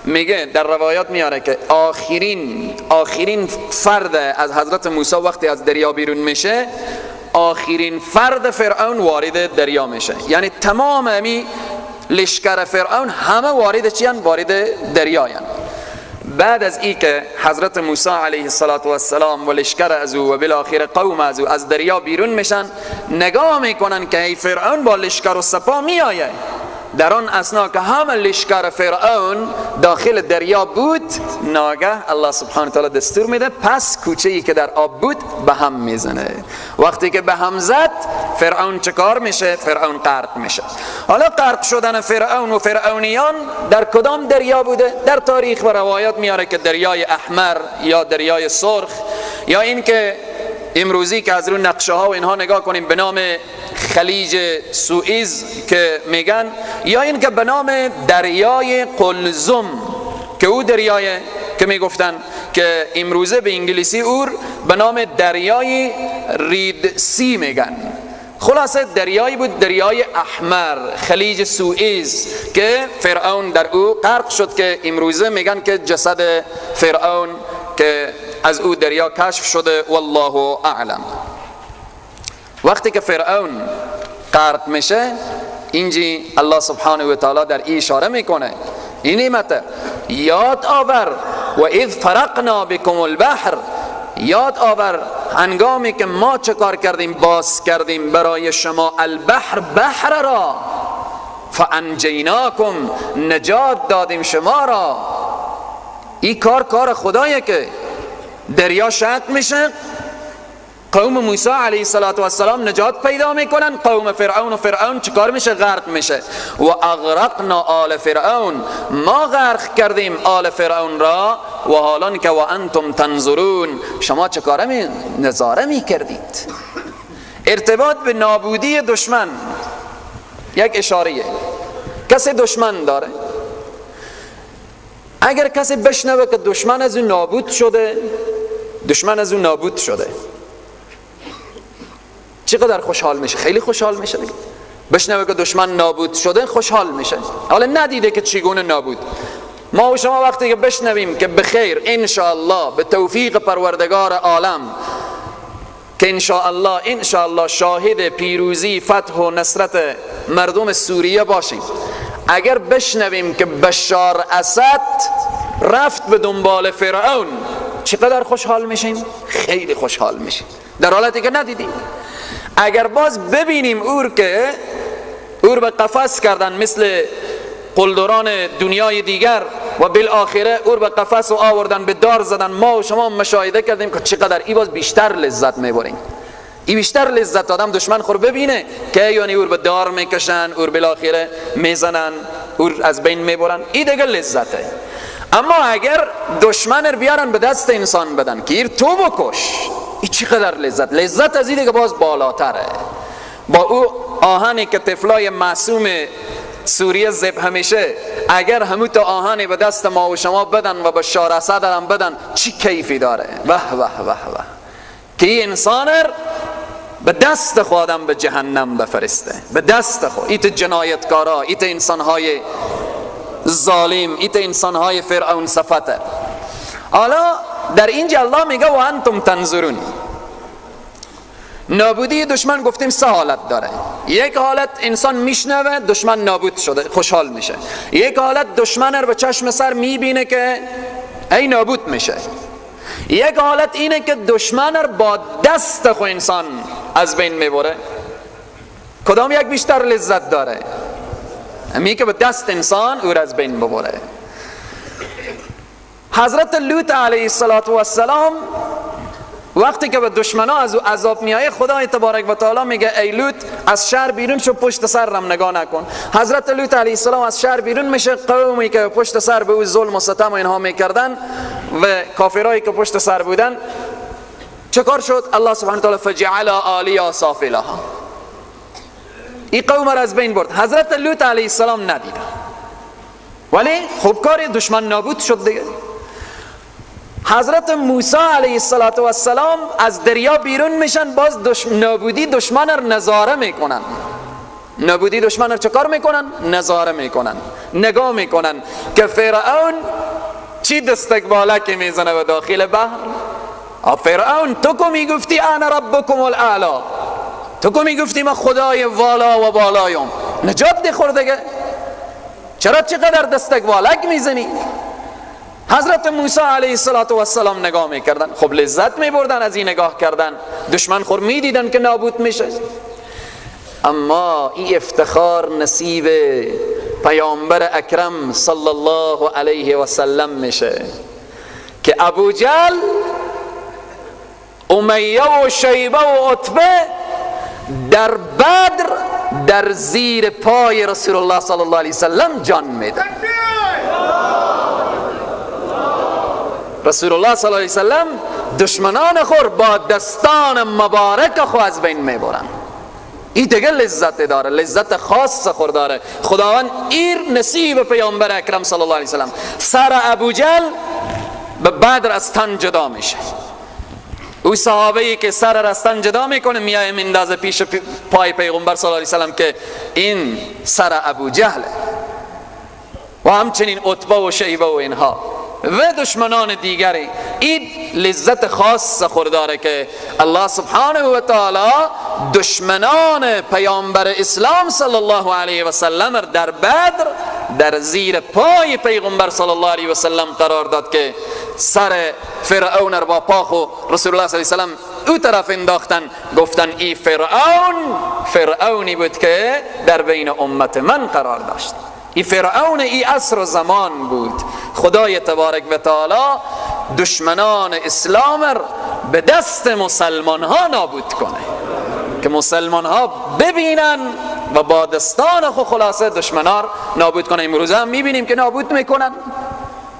میگه در روایات میاره که آخرین فرد از حضرت موسی وقتی از دریا بیرون میشه، آخرین فرد فرعون وارد دریا میشه. یعنی تمام همی لشکر فرعون همه وارد چیان؟ وارد دریایان. بعد از این که حضرت موسی علیه السلام و لشکر از او و بالاخره قوم از او از دریا بیرون میشن، نگاه میکنن که ای فرعون با لشکر و سپاه میآیه. در آن اثنا که همه لشکر فرعون داخل دریا بود، ناگه الله سبحانه تعالی دستور میده پس کوچه‌ای که در آب بود به هم میزنه. وقتی که به هم زد، فرعون چه کار میشه؟ فرعون غرق میشه. حالا غرق شدن فرعون و فرعونیان در کدام دریا بوده؟ در تاریخ و روایات میاره که دریای احمر یا دریای سرخ، یا این که امروزی که از رو نقشه ها و اینها نگاه کنیم به نام خلیج سوئیس که میگن، یا این که به نام دریای قلزم که او دریای که میگفتن که امروزه به انگلیسی اور به نام دریای رید سی میگن. خلاصه دریایی بود، دریای احمر، خلیج سوئیس که فرعون در او غرق شد، که امروزه میگن که جسد فرعون که از او دریا کشف شده، والله اعلم. وقتی که فرعون غرق میشه، اینجی الله سبحانه و تعالی در این اشاره میکنه این نعمت یاد آور و اذ فرقنا بكم البحر، یاد آور هنگامی که ما چه کار کردیم، باز کردیم برای شما البحر، بحر را، فانجیناکم، نجات دادیم شما را. این کار خدایه که دریا شق میشه، قوم موسی علیه السلام نجات پیدا میکنن، قوم فرعون چیکار میشه؟ غرق میشه. و اغرقنا آل فرعون، ما غرق کردیم آل فرعون را، و حالان که و انتم تنظرون، شما چیکار نظاره میکردید. ارتباط به نابودی دشمن یک اشاریه. کسی دشمن داره، اگر کسی بشنوه که دشمن از اون نابود شده، چقدر خوشحال میشه؟ خیلی خوشحال میشه دیگه. بشنوه که دشمن نابود شده خوشحال میشه، حالا ندیده که چگونه نابود. ما و شما وقتی که بشنویم که بخیر انشاءالله به توفیق پروردگار عالم که انشاءالله شاهد پیروزی، فتح و نصرت مردم سوریه باشیم، اگر بشنویم که بشار اسد رفت به دنبال فرعون، چقدر خوشحال میشیم؟ خیلی خوشحال میشیم، در حالتی که ندیدیم. اگر باز ببینیم اور به قفس کردن مثل قلدران دنیای دیگر و بالاخره اور به قفس و آوردن به دار زدن، ما و شما مشاهده کردیم که چقدر ای باز بیشتر لذت میبریم. ای بیشتر لذت آدم دشمن خور ببینه که یعنی اور به دار میکشن، اور بالاخره میزنن، اور از بین میبرن، ای دیگه لذته. اما اگر دشمن رو بیارن به دست انسان بدن که ایر تو بکش، ای چقدر لذت از این دیگه باز بالاتره. با او آهنی که طفلای معصوم سوریه ذبح میشه، اگر همون تا آهنی به دست ما و شما بدن و به بشار اسد هم بدن، چی کیفی داره؟ واه واه واه واه، که این انسان به دست خودم به جهنم بفرسته، به دست خود. ایت جنایتکارا، ایت انسانهای ظالم، ایت انسانهای فرعون صفته. حالا در اینجا الله میگه و انتم تنظرون. نابودی دشمن گفتیم سه حالت داره. یک حالت انسان میشنوه دشمن نابود شده خوشحال میشه، یک حالت دشمن رو به چشم سر میبینه که ای نابود میشه، یک حالت اینه که دشمن رو با دست خود انسان از بین میبره. کدام یک بیشتر لذت داره؟ همین که به دست انسان او از بین ببره. حضرت لوط علیه السلام وقتی که به دشمنا از عذاب میایه، خدای تبارک و تعالی میگه ای لوط از شهر بیرون شو، پشت سرم نگاه نکن. حضرت لوط علیه السلام از شهر بیرون میشه، قومی که پشت سر به او ظلم و ستم و اینها میکردن و کافرایی که پشت سر بودن، چه کار شد؟ الله سبحانه و تعالی فجعل عالیها سافلها، این قوم را از بین برد. حضرت لوط علیه السلام ندید، ولی خوب کاری دشمن نابود شد دیگه. حضرت موسی علیه السلام از دریا بیرون میشن، باز نابودی دشمن را نظاره میکنن. نابودی دشمن را چه کار میکنن؟ نظاره میکنن، نگاه میکنن که فرعون چی دستقبالک میزنه به داخل بحر. فرعون تو که میگفتی انا ربکم الاعلی، تو که میگفتی من خدای والا و بالایم، نجات دی خورده، چرا چقدر دستقبالک میزنی؟ حضرت موسی علیه السلام نگاه میکردن، خب لذت میبردن از این نگاه کردن، دشمن خور میدیدن که نابود میشه. اما این افتخار نصیب پیامبر اکرم صلی الله علیه و سلم میشه که ابو جهل، امیه و شیبه و عتبه در بدر در زیر پای رسول الله صلی الله علیه و سلم جان میدن. رسول الله صلی الله علیه و سلم دشمنان خور با دستان مبارک خو از بین میبرن. این دیگه لذت داره، لذت خاص خور داره. خداوند ایر نصیب پیامبر اکرم صلی الله علیه و سلم. سر ابو جهل به بدر از تن جدا میشه. او صحابه‌ای که سر از تن جدا میکنه میای میندازه پیش پای پیغمبر صلی الله علیه و سلم که این سر ابو جهل، و همچنین عتبه و شیبه و اینها. و دشمنان دیگری. این لذت خاص خورداره که الله سبحانه و تعالی دشمنان پیامبر اسلام صلی الله علیه و سلم در بدر در زیر پای پیغمبر صلی الله علیه و سلم قرار داد که سر فرعون را با پاخ و رسول الله صلی الله علیه و سلم او طرف انداختن، گفتن این فرعونی بود که در بین امت من قرار داشت. این فرعون این عصر و زمان بود. خدای تبارک و تعالی دشمنان اسلام را به دست مسلمان ها نابود کنه که مسلمان ها ببینن و با دستان خود خلاصه دشمنان نابود کنه. امروز هم میبینیم که نابود میکنن.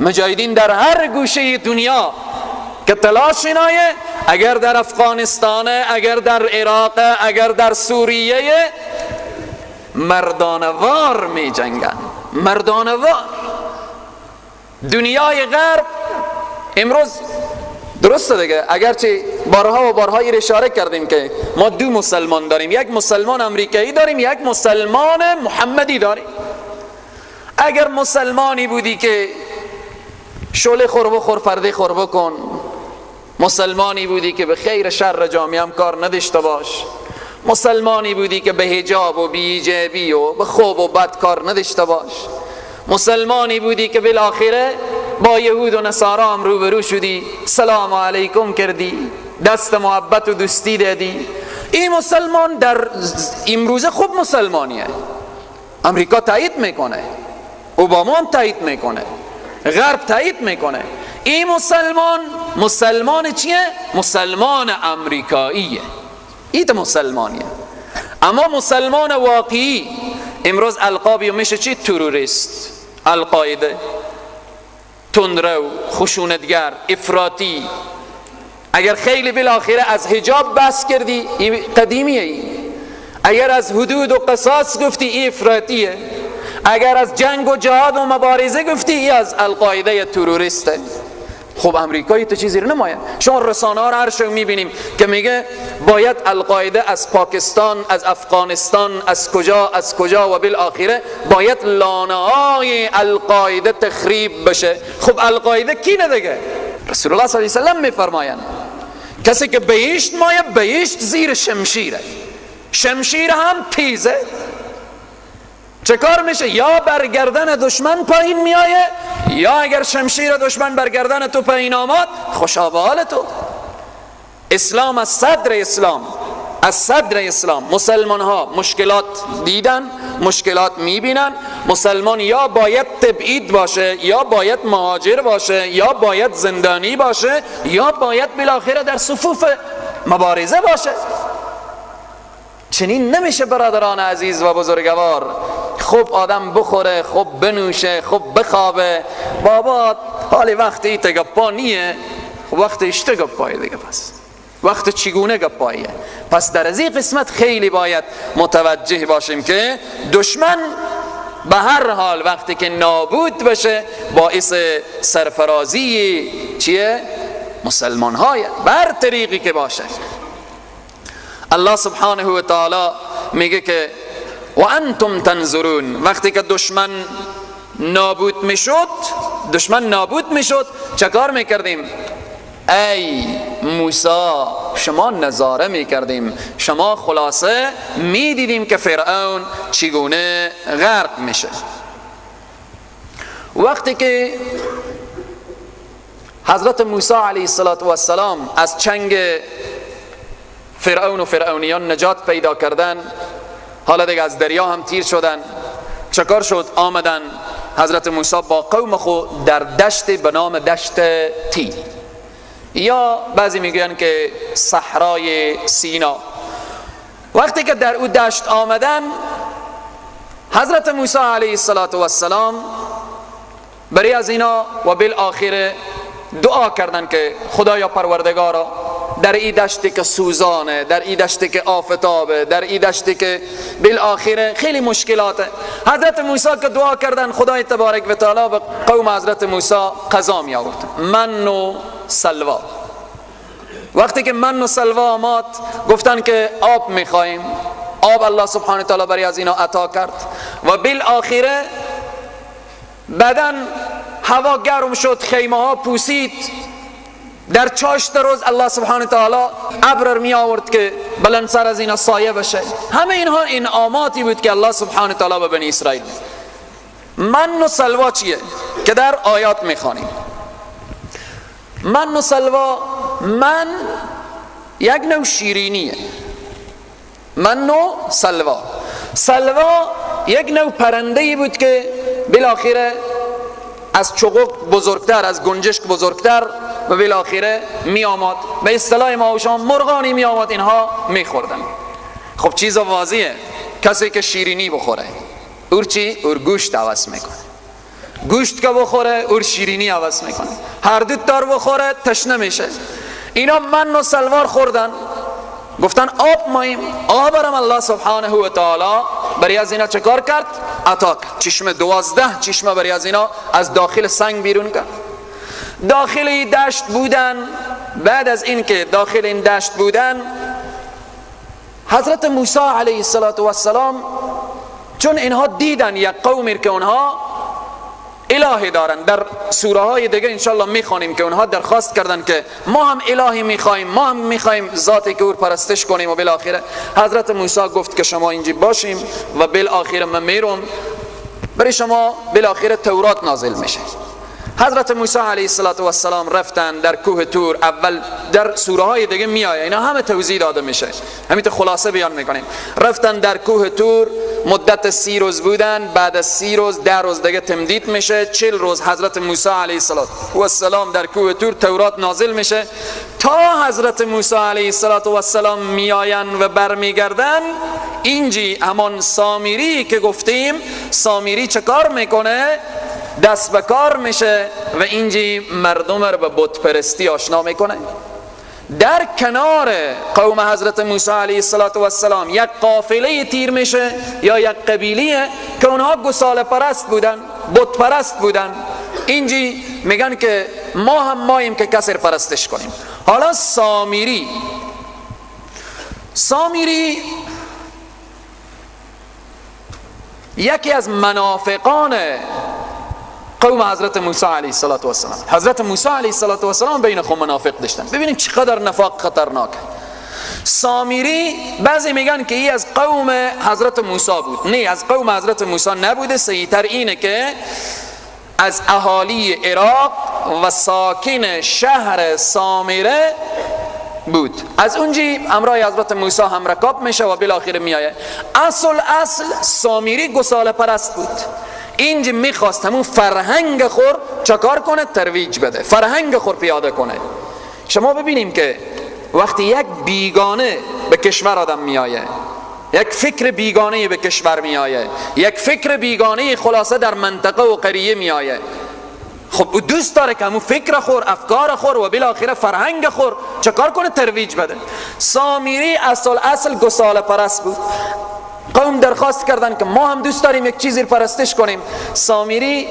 مجاهدین در هر گوشه دنیا که تلاش اینایه، اگر در افغانستان، اگر در عراق، اگر در سوریه، مردانوار می جنگن. مردانوار. دنیای غرب امروز درسته دیگه، اگرچه بارها و بارها این اشاره کردیم که ما دو مسلمان داریم، یک مسلمان امریکایی داریم، یک مسلمان محمدی داریم. اگر مسلمانی بودی که شعله خور بخور پرده خور بکن، مسلمانی بودی که به خیر شر جامعه هم کار نداشته باش، مسلمانی بودی که به حجاب و بی‌حجابی و به خوب و بد کار نداشته باش، مسلمانی بودی که بالاخره با یهود و نصارا هم روبرو شدی، سلام علیکم کردی، دست محبت و دوستی دادی، این مسلمان در امروزه خوب مسلمانیه. امریکا تایید میکنه، اوباما هم تایید میکنه، غرب تایید میکنه. این مسلمان چیه؟ مسلمان امریکاییه. این مسلمانیه. اما مسلمان واقعی امروز القابی میشه چی؟ تروریست، القاعده، تندرو، خشونتگر، افراطی. اگر خیلی بالاخره از حجاب بحث کردی این قدیمیه. ای اگر از حدود و قصاص گفتی این افراطیه. اگر از جنگ و جهاد و مبارزه گفتی این از القاعده تروریسته. خب امریکایی تو چیزی رو نماید. شما رسانه ها رو هر شو میبینیم که میگه باید القاعده از پاکستان، از افغانستان، از کجا و بالاخره باید لانه های القاعده تخریب بشه. خب القاعده کی ندگه؟ رسول الله صلی الله علیه و سلم میفرمایند کسی که بهشت مایه، بهشت زیر شمشیره. شمشیر هم تیزه. چه کار میشه؟ یا بر گردن دشمن پایین میایه، یا اگر شمشیر دشمن بر گردن تو پایین آمد خوشا به حال تو. اسلام از صدر اسلام مسلمان ها مشکلات دیدن، مشکلات میبینن. مسلمان یا باید تبعید باشه، یا باید مهاجر باشه، یا باید زندانی باشه، یا باید بالاخره در صفوف مبارزه باشه. چنین نمیشه برادران عزیز و بزرگوار. خوب آدم بخوره، خوب بنوشه، خوب بخوابه، بابا حالی وقتی تگپا نیه، خب وقت اشته گپایه دیگه. پس وقت چگونه گپایه؟ پس در از این قسمت خیلی باید متوجه باشیم که دشمن به هر حال وقتی که نابود بشه باعث سرفرازی چیه؟ مسلمان های بر طریقی که باشه. الله سبحانه و تعالی میگه که و انتم تنظرون. وقتی که دشمن نابود میشد چه کار میکردیم؟ ای موسی شما نظاره میکردیم، شما خلاصه میدیدیم که فرعون چگونه غرق میشه. وقتی که حضرت موسی علیه السلام از چنگ فرعون و فرعونیان نجات پیدا کردن، حالا دیگه از دریا هم تیر شدن، چکار شد؟ آمدن حضرت موسی با قوم خود در دشت به نام دشت تی، یا بعضی میگن که صحرای سینا. وقتی که در او دشت آمدن، حضرت موسی علیه السلام برای از اینا و بالاخره دعا کردن که خدایا پروردگارا، در این دشتی که سوزانه، در این دشتی که آفتابه، در این دشتی که بالاخره خیلی مشکلاته، حضرت موسی که دعا کردن خدای تبارک و تعالی به قوم حضرت موسی قضا می آورد، من و سلوا. وقتی که من و سلوا آمد گفتن که آب میخوایم، آب الله سبحانه و تعالی برای از اینا عطا کرد و بالاخره بعدن هوا گرم شد، خیمه ها پوسید، در چاشت روز الله سبحانه تعالی ابر می آورد که بلند سر از اینا سایه بشه. همه اینها انعاماتی بود که الله سبحانه تعالی به بنی اسرائیل. من و سلوا چیه که در آیات میخوانیم؟ من و سلوا، من یک نوع شیرینیه. من و سلوا، سلوا یک نوع پرنده‌ای بود که بالاخره از چغک بزرگتر، از گنجشک بزرگتر و بالاخره می آمد. به اصطلاح ما و شما مرغانی می آمد، اینها می خوردن. خب چیز واضحه، کسی که شیرینی بخوره اور چی؟ اور گوشت عوض میکنه. گوشت که بخوره اور شیرینی عوض میکنه. هر دو تار بخوره تشنه میشه. اینا من و سلوار خوردن، گفتن آب ماییم. آبرم الله سبحانه و تعالی برای از اینا چه کار کرد؟ عطا کرد. چشمه 12 چشمه برای از اینا از داخل سنگ بیرون کرد. داخل دشت بودن. بعد از این که داخل این دشت بودن، حضرت موسی علیه السلام چون اینها دیدن یک قومی که اونها الهی دارن، در سوره های دیگه انشالله میخوانیم که اونها درخواست کردن که ما هم الهی میخوایم، ما هم میخوایم ذاتی که او پرستش کنیم. و بالاخره حضرت موسی گفت که شما اینجا باشیم و بالاخره من میرم برای شما. بالاخره تورات نازل میشه. حضرت موسی علیه السلام رفتن در کوه تور. اول در سوره های دیگه میآیه، اینا همه توضیح داده میشه، همین خلاصه بیان میکنیم. رفتن در کوه تور، مدت 30 روز بودن. بعد از 30 روز 10 روز دیگه تمدید میشه، 40 روز حضرت موسی علیه السلام در کوه تور تورات نازل میشه. تا حضرت موسی علیه السلام میآین و برمیگردن، اینجی همان سامری که گفتیم، سامری چه کار میکنه؟ دست به کار میشه و اینجی مردم رو به بت پرستی آشنا میکنه. در کنار قوم حضرت موسی علیه السلام یک قافله تیر میشه یا یک قبیله که اونها گساله پرست بودن، بت پرست بودن. اینجی میگن که ما هم ماییم که کسی پرستش کنیم. حالا سامری یکی از منافقان قوم حضرت موسی علیه السلام. حضرت موسی علیه السلام بین خود منافق داشتن. ببینیم چقدر نفاق خطرناک. سامری بعضی میگن که ای از قوم حضرت موسی بود. نه، از قوم حضرت موسی نبوده. صحیح‌تر اینه که از اهالی عراق و ساکن شهر سامره بود. از اونجی همراه حضرت موسی هم رکاب میشه و بالاخره میآیه. اصل سامری گساله پرست بود. اینجا میخواست همون فرهنگ خور چکار کنه؟ ترویج بده، فرهنگ خور پیاده کنه. شما ببینیم که وقتی یک بیگانه به کشور آدم میآیه، یک فکر بیگانه به کشور میآیه، یک فکر بیگانه خلاصه در منطقه و قریه میآیه، خب او دوست داره که همون فکر خور، افکار خور و بالاخره فرهنگ خور چکار کنه؟ ترویج بده. سامری اصل گساله پرست بود. قوم درخواست کردن که ما هم دوست داریم یک چیزی پرستش کنیم. سامری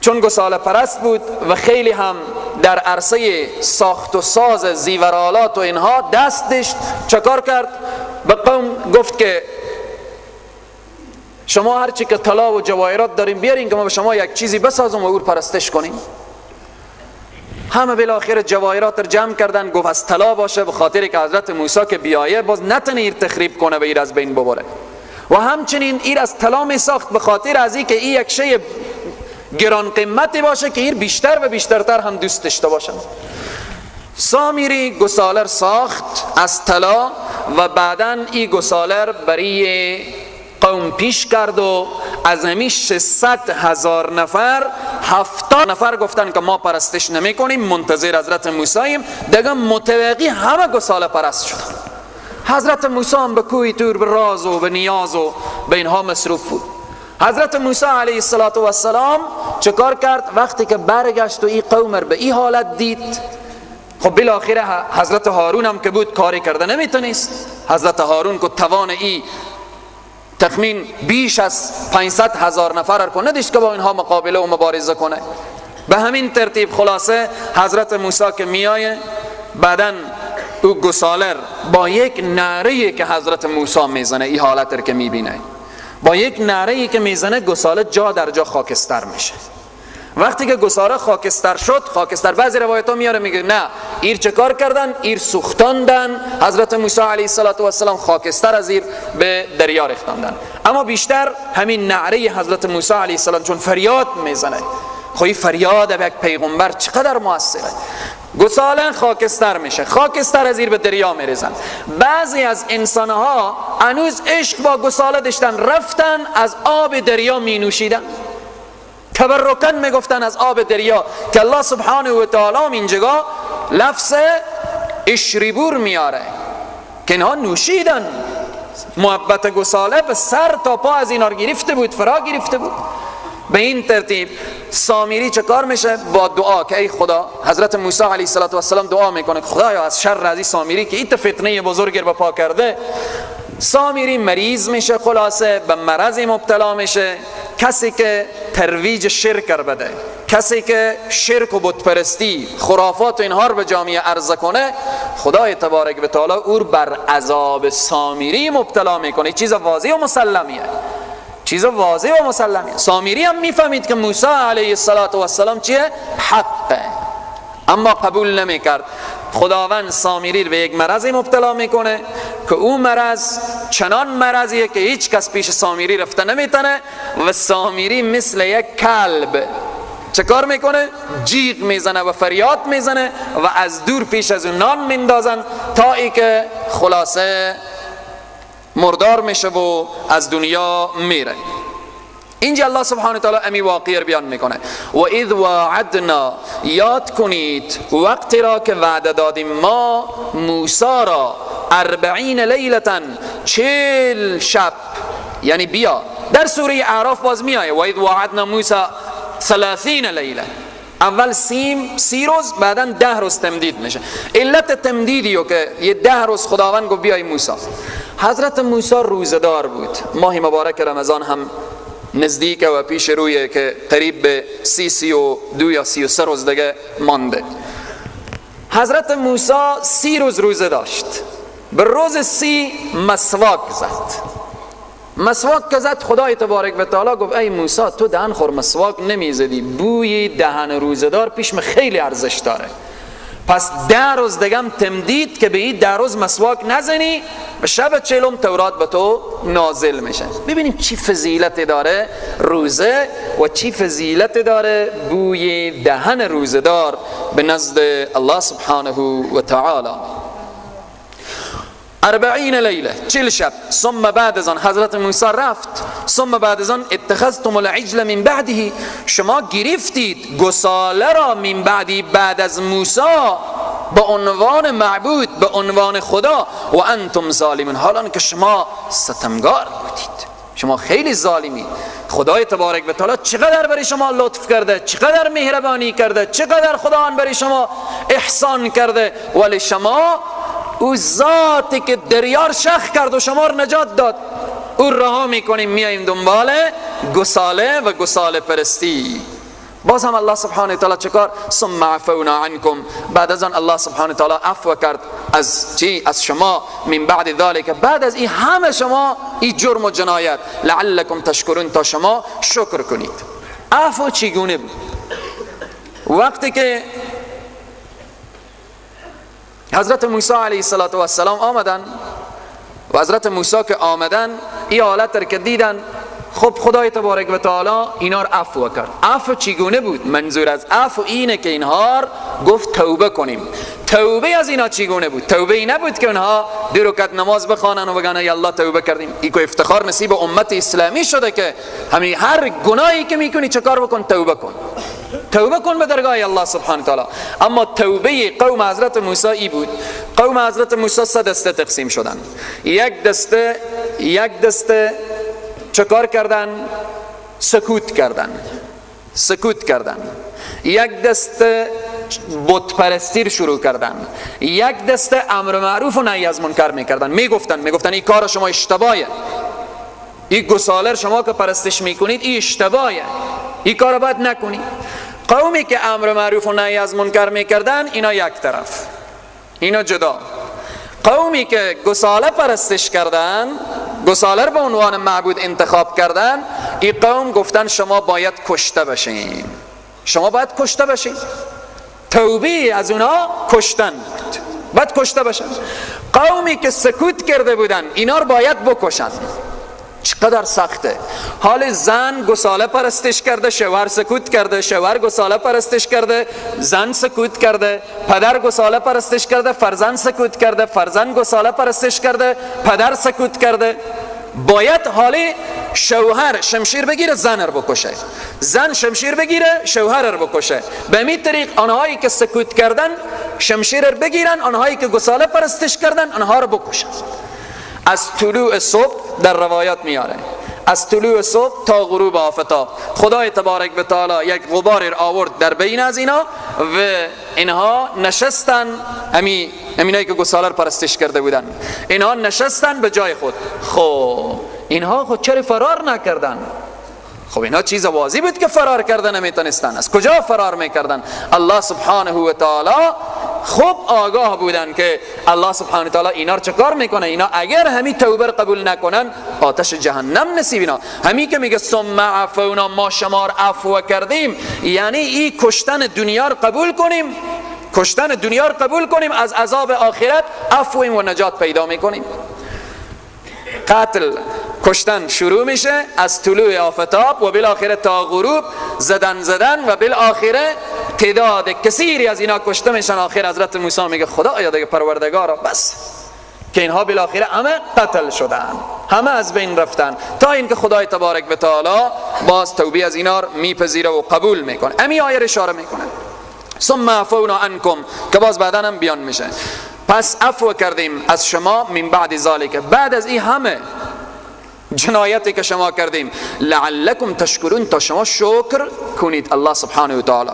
چون گساله پرست بود و خیلی هم در عرصه ساخت و ساز زیورالات و اینها دست داشت، چکار کرد؟ به قوم گفت که شما هرچی که طلا و جواهرات داریم بیارین که ما به شما یک چیزی بسازم و او پرستش کنیم. همه بالاخره جواهرات رو جمع کردن. گفت از طلا باشه، به خاطر که حضرت موسی که بیایه باز نتونه ایر تخریب کنه و ایر از بین ببره. و همچنین ایر از طلا می ساخت به خاطر از این که این یک شی گران قیمتی باشه که ایر بیشتر و بیشترتر هم دوست داشته باشن. سامری گسالر ساخت از طلا و بعداً این گسالر برای قوم پیش کرد و از همی 600,000 نفر 70 نفر گفتن که ما پرستش نمی کنیم، منتظر حضرت موسییم. دیگه متوقی همه گساله پرست شدن. حضرت موسی هم به کوه تور به راز و به نیاز و به اینها مصروف بود. حضرت موسی علیه السلام چه کار کرد؟ وقتی که برگشت و این قوم رو به این حالت دید، خب بالاخره حضرت هارون هم که بود کاری کرده نمیتونست. حضرت هارون که توان این تخمین بیش از 500,000 نفر رو نداشت که با اینها مقابله و مبارزه کنه. به همین ترتیب خلاصه حضرت موسی که میایه، بعدن او گسالر با یک نعره‌ای که حضرت موسی میزنه، این حالت رو که میبینه، با یک نعره‌ای که میزنه گساله جا در جا خاکستر میشه. وقتی که گساله خاکستر شد، خاکستر بعضی روایت ها میاره میگه نه ایر چه کار کردن؟ ایر سوختاندن حضرت موسی علیه السلام، خاکستر از ایر به دریا ریختاندن. اما بیشتر همین نعره حضرت موسی علیه السلام چون فریاد میزنه، خواهی فریاد یک پیغمبر چقدر موثره. گساله خاکستر میشه، خاکستر از ایر به دریا میریزن. بعضی از انسانها هنوز عشق با گساله داشتن، رفتن از آب دریا می نوشیدن، تبرکن میگفتن از آب دریا که الله سبحانه و تعالی اینجا لفظ اشربور میاره که اینها نوشیدن. محبت گساله به سر تا پا از اینا گرفته بود، فرا گرفته بود. به این ترتیب سامری چه کار میشه؟ با دعا که ای خدا، حضرت موسی علیه السلام دعا میکنه خدایا از شر از سامری که این فتنه بزرگ رو پا کرده. سامری مریض میشه، خلاصه به مرض مبتلا میشه. کسی که ترویج شرک بده، کسی که شرک و بتپرستی، خرافات و اینها رو به جامعه عرضه کنه، خدای تبارک و تعالی او بر عذاب سامری مبتلا میکنه. چیز واضح و مسلمیه، چیز واضح و مسلمیه. سامری هم میفهمید که موسی علیه السلام چیه؟ حقه، اما قبول نمیکرد. خداوند سامری به یک مرض مبتلا میکنه که اون مرض چنان مرضیه که هیچ کس پیش سامری رفته نمیتونه و سامری مثل یک کلب چه کار میکنه؟ جیغ میزنه و فریاد میزنه و از دور پیش از اون نان میندازن تا ای که خلاصه مردار میشه و از دنیا میره. اینجا الله سبحانه و تعالی امی واقعی رو بیان میکنه. و اذ وعدنا، یاد کنید وقتی را که وعده دادیم ما موسی را 40 لیلتا، 40 شب. یعنی بیا در سوره اعراف باز میایه و اذ وعدنا موسی 30 لیله، اول 30 روز بعدا 10 روز تمدید میشه. علت تمدیدیو که یه 10 روز خداوند گفت بیای موسی. حضرت موسی روزدار بود، ماه مبارک رمضان هم نزدیک و پیش رویه که قریب به 32 یا 33 روز دیگه مانده. حضرت موسی 30 روز روزه داشت. به روز 30 مسواک زد. خدای تبارک و تعالی گفت ای موسی تو دهن خور مسواک نمیزدی، بوی دهن روزدار پیش من خیلی ارزش داره، پس 10 روز دیگه تمدید که به این 10 روز مسواک نزنی و شب 40 تورات به تو نازل میشه. ببینیم چی فضیلت داره روزه و چی فضیلت داره بوی دهن روزدار به نزد الله سبحانه و تعالی. 40 لیله، 40 شب. ثم بعد از آن حضرت موسی رفت. ثم بعد از آن اتخذتم العجل من بعده، شما گرفتید گساله را من بعدی، بعد از موسی، به عنوان معبود، به عنوان خدا. و انتم ظالمون، حالا که شما ستمگار بودید، شما خیلی ظالمید. خدای تبارک و تعالی چقدر برای شما لطف کرده، چقدر مهربانی کرده، چقدر خداوند برای شما احسان کرده، ولی شما او ذاتی که دریا شخ کرد و شما رو نجات داد او رها میکنیم، میاییم دنبال گساله و گساله پرستی. باز هم الله سبحانه تعالی چکار؟ ثم عفونا عنکم، بعد از آن الله سبحانه تعالی عفو کرد از چی؟ از شما. من بعد ذلك، بعد از این همه شما این جرم و جنایت، لعلکم تشکرون، تا شما شکر کنید. عفو چگونه بود؟ وقتی که حضرت موسی علیه السلام آمدن و حضرت موسی که آمدن این حالت را که دیدن، خب خدای تبارک و تعالی اینا را عفو کرد. عفو چگونه بود؟ منظور از عفو اینه که اینها گفت توبه کنیم. توبه از اینا چگونه بود؟ توبه ای نبود که اونها 2 رکعت نماز بخوانن و بگن ای الله توبه کردیم. این که افتخار نصیب امت اسلامی شده که همین هر گناهی که میکنی چه کار بکن؟ توبه کن، توبه کن به درگاه الله سبحانه تعالی. اما توبه قوم حضرت موسی ای بود. قوم حضرت موسی 3 دسته تقسیم شدن. یک دسته چه کار کردن؟ سکوت کردن. یک دسته بت پرستی شروع کردن. یک دسته امر معروف و نهی از منکر میکردن. میگفتن این کار شما اشتباهه، این گساله شما که پرستش میکنید این اشتباهه، این کار باید نکنید. قومی که امر معروف و نهی از منکر میکردن اینا یک طرف، اینا جدا. قومی که گساله پرستش کردن، گساله به عنوان معبود انتخاب کردن، این قوم گفتن شما باید کشته بشین. شما باید کشته بشید. توبه از اونا کشتن بود، باید کشته بشن. قومی که سکوت کرده بودن اینا رو باید بکشن. چقدر سخته. حال زن گساله پرستش کرده، شوهر سکوت کرده، شوهر گساله پرستش کرده، زن سکوت کرده، پدر گساله پرستش کرده، فرزند سکوت کرده، فرزند گساله پرستش کرده، پدر سکوت کرده. باید حالی شوهر شمشیر بگیره زن رو بکشه، زن شمشیر بگیره شوهر رو بکشه. به این طریق آنهایی که سکوت کردن شمشیر رو بگیرن، آنهایی که گساله پرستش کردن آنها رو بکشن. از طلوع صبح در روایات میاره، از طلوع صبح تا غروب آفتاب خدای تبارک و تعالی یک غبار آورد در بین از اینا و اینها نشستن، همینایی که گساله پرستش کرده بودن اینها نشستن به جای خود. خب اینها خود چرا فرار نکردن؟ خب اینها چیز واضح بود که فرار کردن نمیتونستن. از کجا فرار میکردن؟ الله سبحانه و تعالی خوب آگاه بودن که الله سبحانه و تعالی اینا رو چه کار میکنه. اینا اگر همین توبه قبول نکنن آتش جهنم نصیب اینا. همین که میگه ثم عفونا، ما شما رو عفو کردیم، یعنی این کشتن دنیا رو قبول کنیم، کشتن دنیا رو قبول کنیم، از عذاب آخرت عفویم و نجات پیدا میکنیم. قتل کشتن شروع میشه از طلوع آفتاب و بالاخره تا غروب، زدن و بالاخره تعداد کثیری از اینا کشته میشن. آخر حضرت موسی میگه خدایا دیگه پروردگارا بس، که اینها بالاخره همه قتل شدن، همه از بین رفتن، تا اینکه خدای تبارک و تعالی باز توبه از اینا میپذیره و قبول میکنه. امی آیه اشاره میکنه ثم عفونا عنکم، که باز بعدا هم بیان میشه. پس عفو کردیم از شما، من بعد ذالک، بعد از این همه جنایتی که شما کردیم، لعلکم تشکرون، تا شما شکر کنید الله سبحانه و تعالی.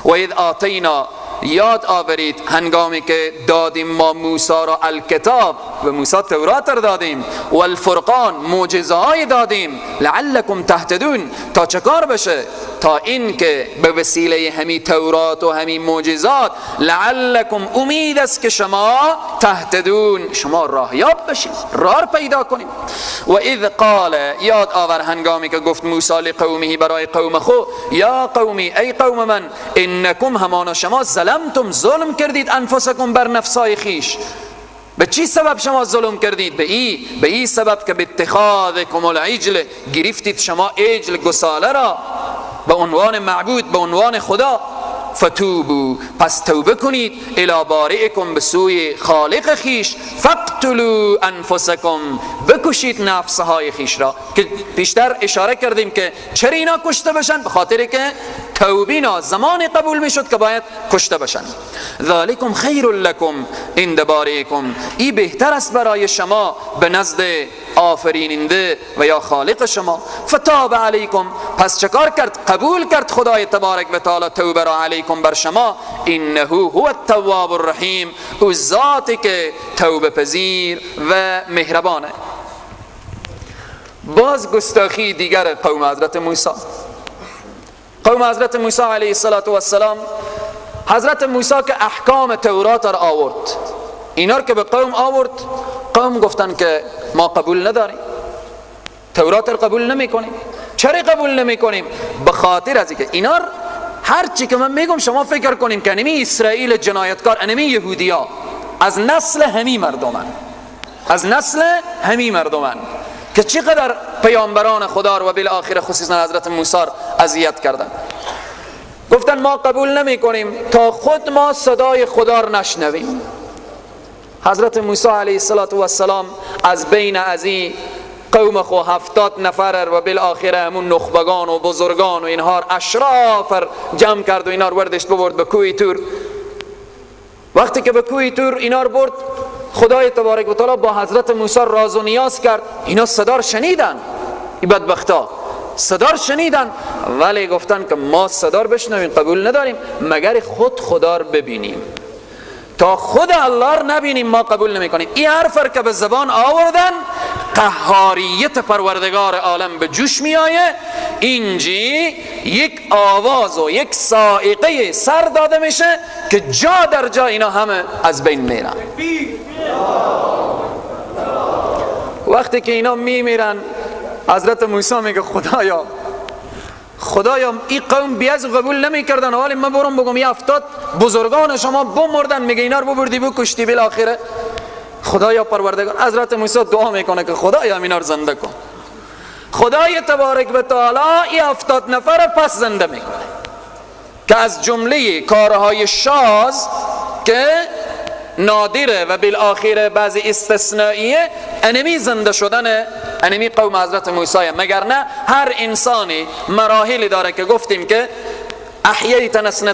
و اذ آتینا، یاد آورید هنگامی که دادیم ما موسی را الکتاب، و موسی تورات را دادیم، و الفرقان، معجزه‌ای دادیم، لعلکم تهتدون، تا چه کار بشه؟ تا این که به وسیله همین تورات و همین معجزات لعلکم، امید است که شما تهتدون، شما راهیاب بشید، راه پیدا کنید. و اذ قال، یاد آور هنگامی که گفت موسی لقومه، برای قوم خود، یا قومی، ای قوم من، انکم، همان شما، ظلمتم، ظلم کردید، انفسکم، بر نفسای خیش. به چی سبب شما ظلم کردید؟ به این سبب که به اتخاذکم العجل، گرفتید شما عجل، گساله را به عنوان معبود، به عنوان خدا. فتوبو، پس توبه کنید، الی بارئکم، به سوی خالق خیش، فقتلوا انفسکم، بکشید نفسهای خیش را. که پیشتر اشاره کردیم که چرا اینا کشته بشن؟ به خاطر که توبینا زمان قبول میشد که باید کشته بشن. ذالکم خیر لکم عند بارئکم، این بهتر است برای شما به نزد آفریننده و یا خالق شما. فتاب علیکم، پس چکار کرد؟ قبول کرد خدای تبارک و تعالی توبه را علیکم، بر شما. انه هو التواب الرحیم، او ذاتی که توبه پذیر و مهربانه. باز گستاخی دیگر قوم حضرت موسی. قوم حضرت موسی علیه السلام، حضرت موسی که احکام تورات را آورد، اینا که به قوم آورد، قوم گفتن که ما قبول نداریم، تورات را قبول نمی کنیم. چرا قبول نمی کنیم؟ به خاطر از اینکه اینا هر چی که من میگم شما فکر کنیم که انمی اسرائیل جنایتکار، انمی یهودیا، از نسل همی مردمن، از نسل همی مردمن که چقدر پیامبران خدا رو و بالاخره خصوصا حضرت موسی اذیت کردن. گفتن ما قبول نمی کنیم تا خود ما صدای خدا رو نشنویم. حضرت موسی علیه السلام از بین از این قوم خو 70 نفر و بالاخره همون نخبگان و بزرگان و اینها اشراف جمع کرد و اینا رو وردشت ببرد به کوه تور. وقتی که به کوه تور اینا رو برد، خدای تبارک و تعالی با حضرت موسی راز و نیاز کرد. اینا صدا شنیدن، این بدبختا صدا شنیدن، ولی گفتن که ما صدا بشنویم قبول نداریم مگر خود خدا رو ببینیم. تا خود الله رو نبینیم ما قبول نمی کنیم. این حرف که به زبان آوردن، قهاریت پروردگار عالم به جوش می آیه. اینجی یک آواز و یک صاعقه سر داده میشه که جا در جا اینا همه از بین میرن. وقتی که اینا میمیرن، حضرت موسی میگه خدایا خدایا این قوم بیاز قبول نمی کردن، حالی من برم بگم یه 70 بزرگان شما بمردن، میگه اینا رو ببردی بکشتی بالاخره. خدایا پروردگار، حضرت موسی دعا میکنه که خدایا اینا رو زنده کن. خدای تبارک و تعالی این 70 نفر پس زنده میکنه که از جمله کارهای شاذ که نادره و بالاخره بعضی استثنائیه انمی زنده شدن انمی قوم حضرت موسی، مگر نه هر انسانی مراحلی داره که گفتیم که احییت نسنتین،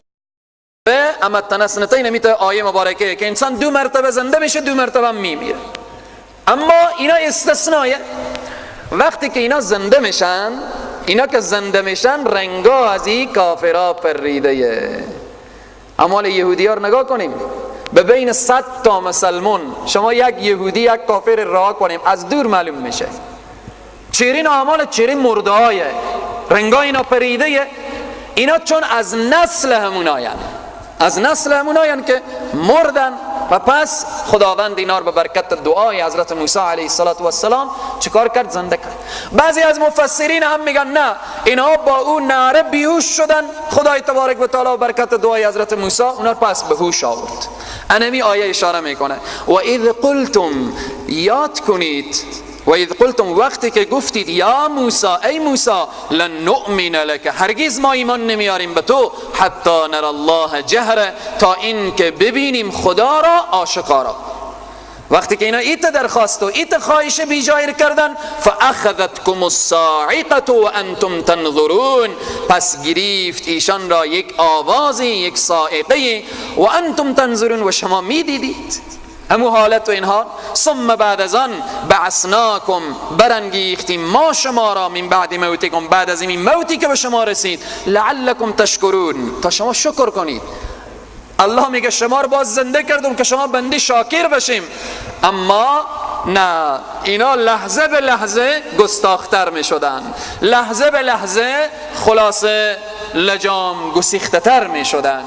اما تنسنتین میته آیه مبارکه که انسان 2 مرتبه زنده میشه 2 مرتبه میمیره، اما اینا استثنائیه. وقتی که اینا زنده میشن، اینا که زنده میشن رنگا از این کافرها پریده. اعمال یهودی ها رو نگاه کنیم، به بین 100 تا مسلمون شما یک یهودی یک کافر راه کنیم از دور معلوم میشه. چرین اعمال چرین مرده های رنگا اینا پریده. اینا چون از نسل همون آین که مردن و پس خداوند اینا رو به برکت دعای حضرت موسی علیه السلام چیکار کرد؟ زنده کرد. بعضی از مفسرین هم میگن نه، اینا با اون نعره بیهوش شدن، خدای تبارک و تعالی برکت دعای حضرت موسی اونا رو پس به هوش آورد. انمی آیه اشاره میکنه و اذ قلتم، یاد کنید، و اذ قلتم، وقتی که گفتید یا موسی، ای موسی، لن نؤمن لك، هرگز ما ایمان نمیاریم به تو، حتی نر الله جهره، تا این که ببینیم خدا را آشکارا. وقتی که اینا ایت درخواست و ایت خواهش بیجایر کردن، فاخذتكم الصاعقه وانتم تنظرون، پس گرفت ایشان را یک آوازی، یک صاعقه، و انتم تنظرون، و شما میدیدید همو حالت و اینها. ثم بعد از آن بعثناکم، برانگیختیم ما شما را، من بعد موتکم، بعد از این موتی که به شما رسید، لعلکم تشکرون، تا شما شکر کنید. الله میگه شما رو باز زنده کردم که شما بندی شاکر بشیم، اما نه، اینا لحظه به لحظه گستاختر می شدن، لحظه به لحظه خلاصه لجام گسیخته تر می شدن.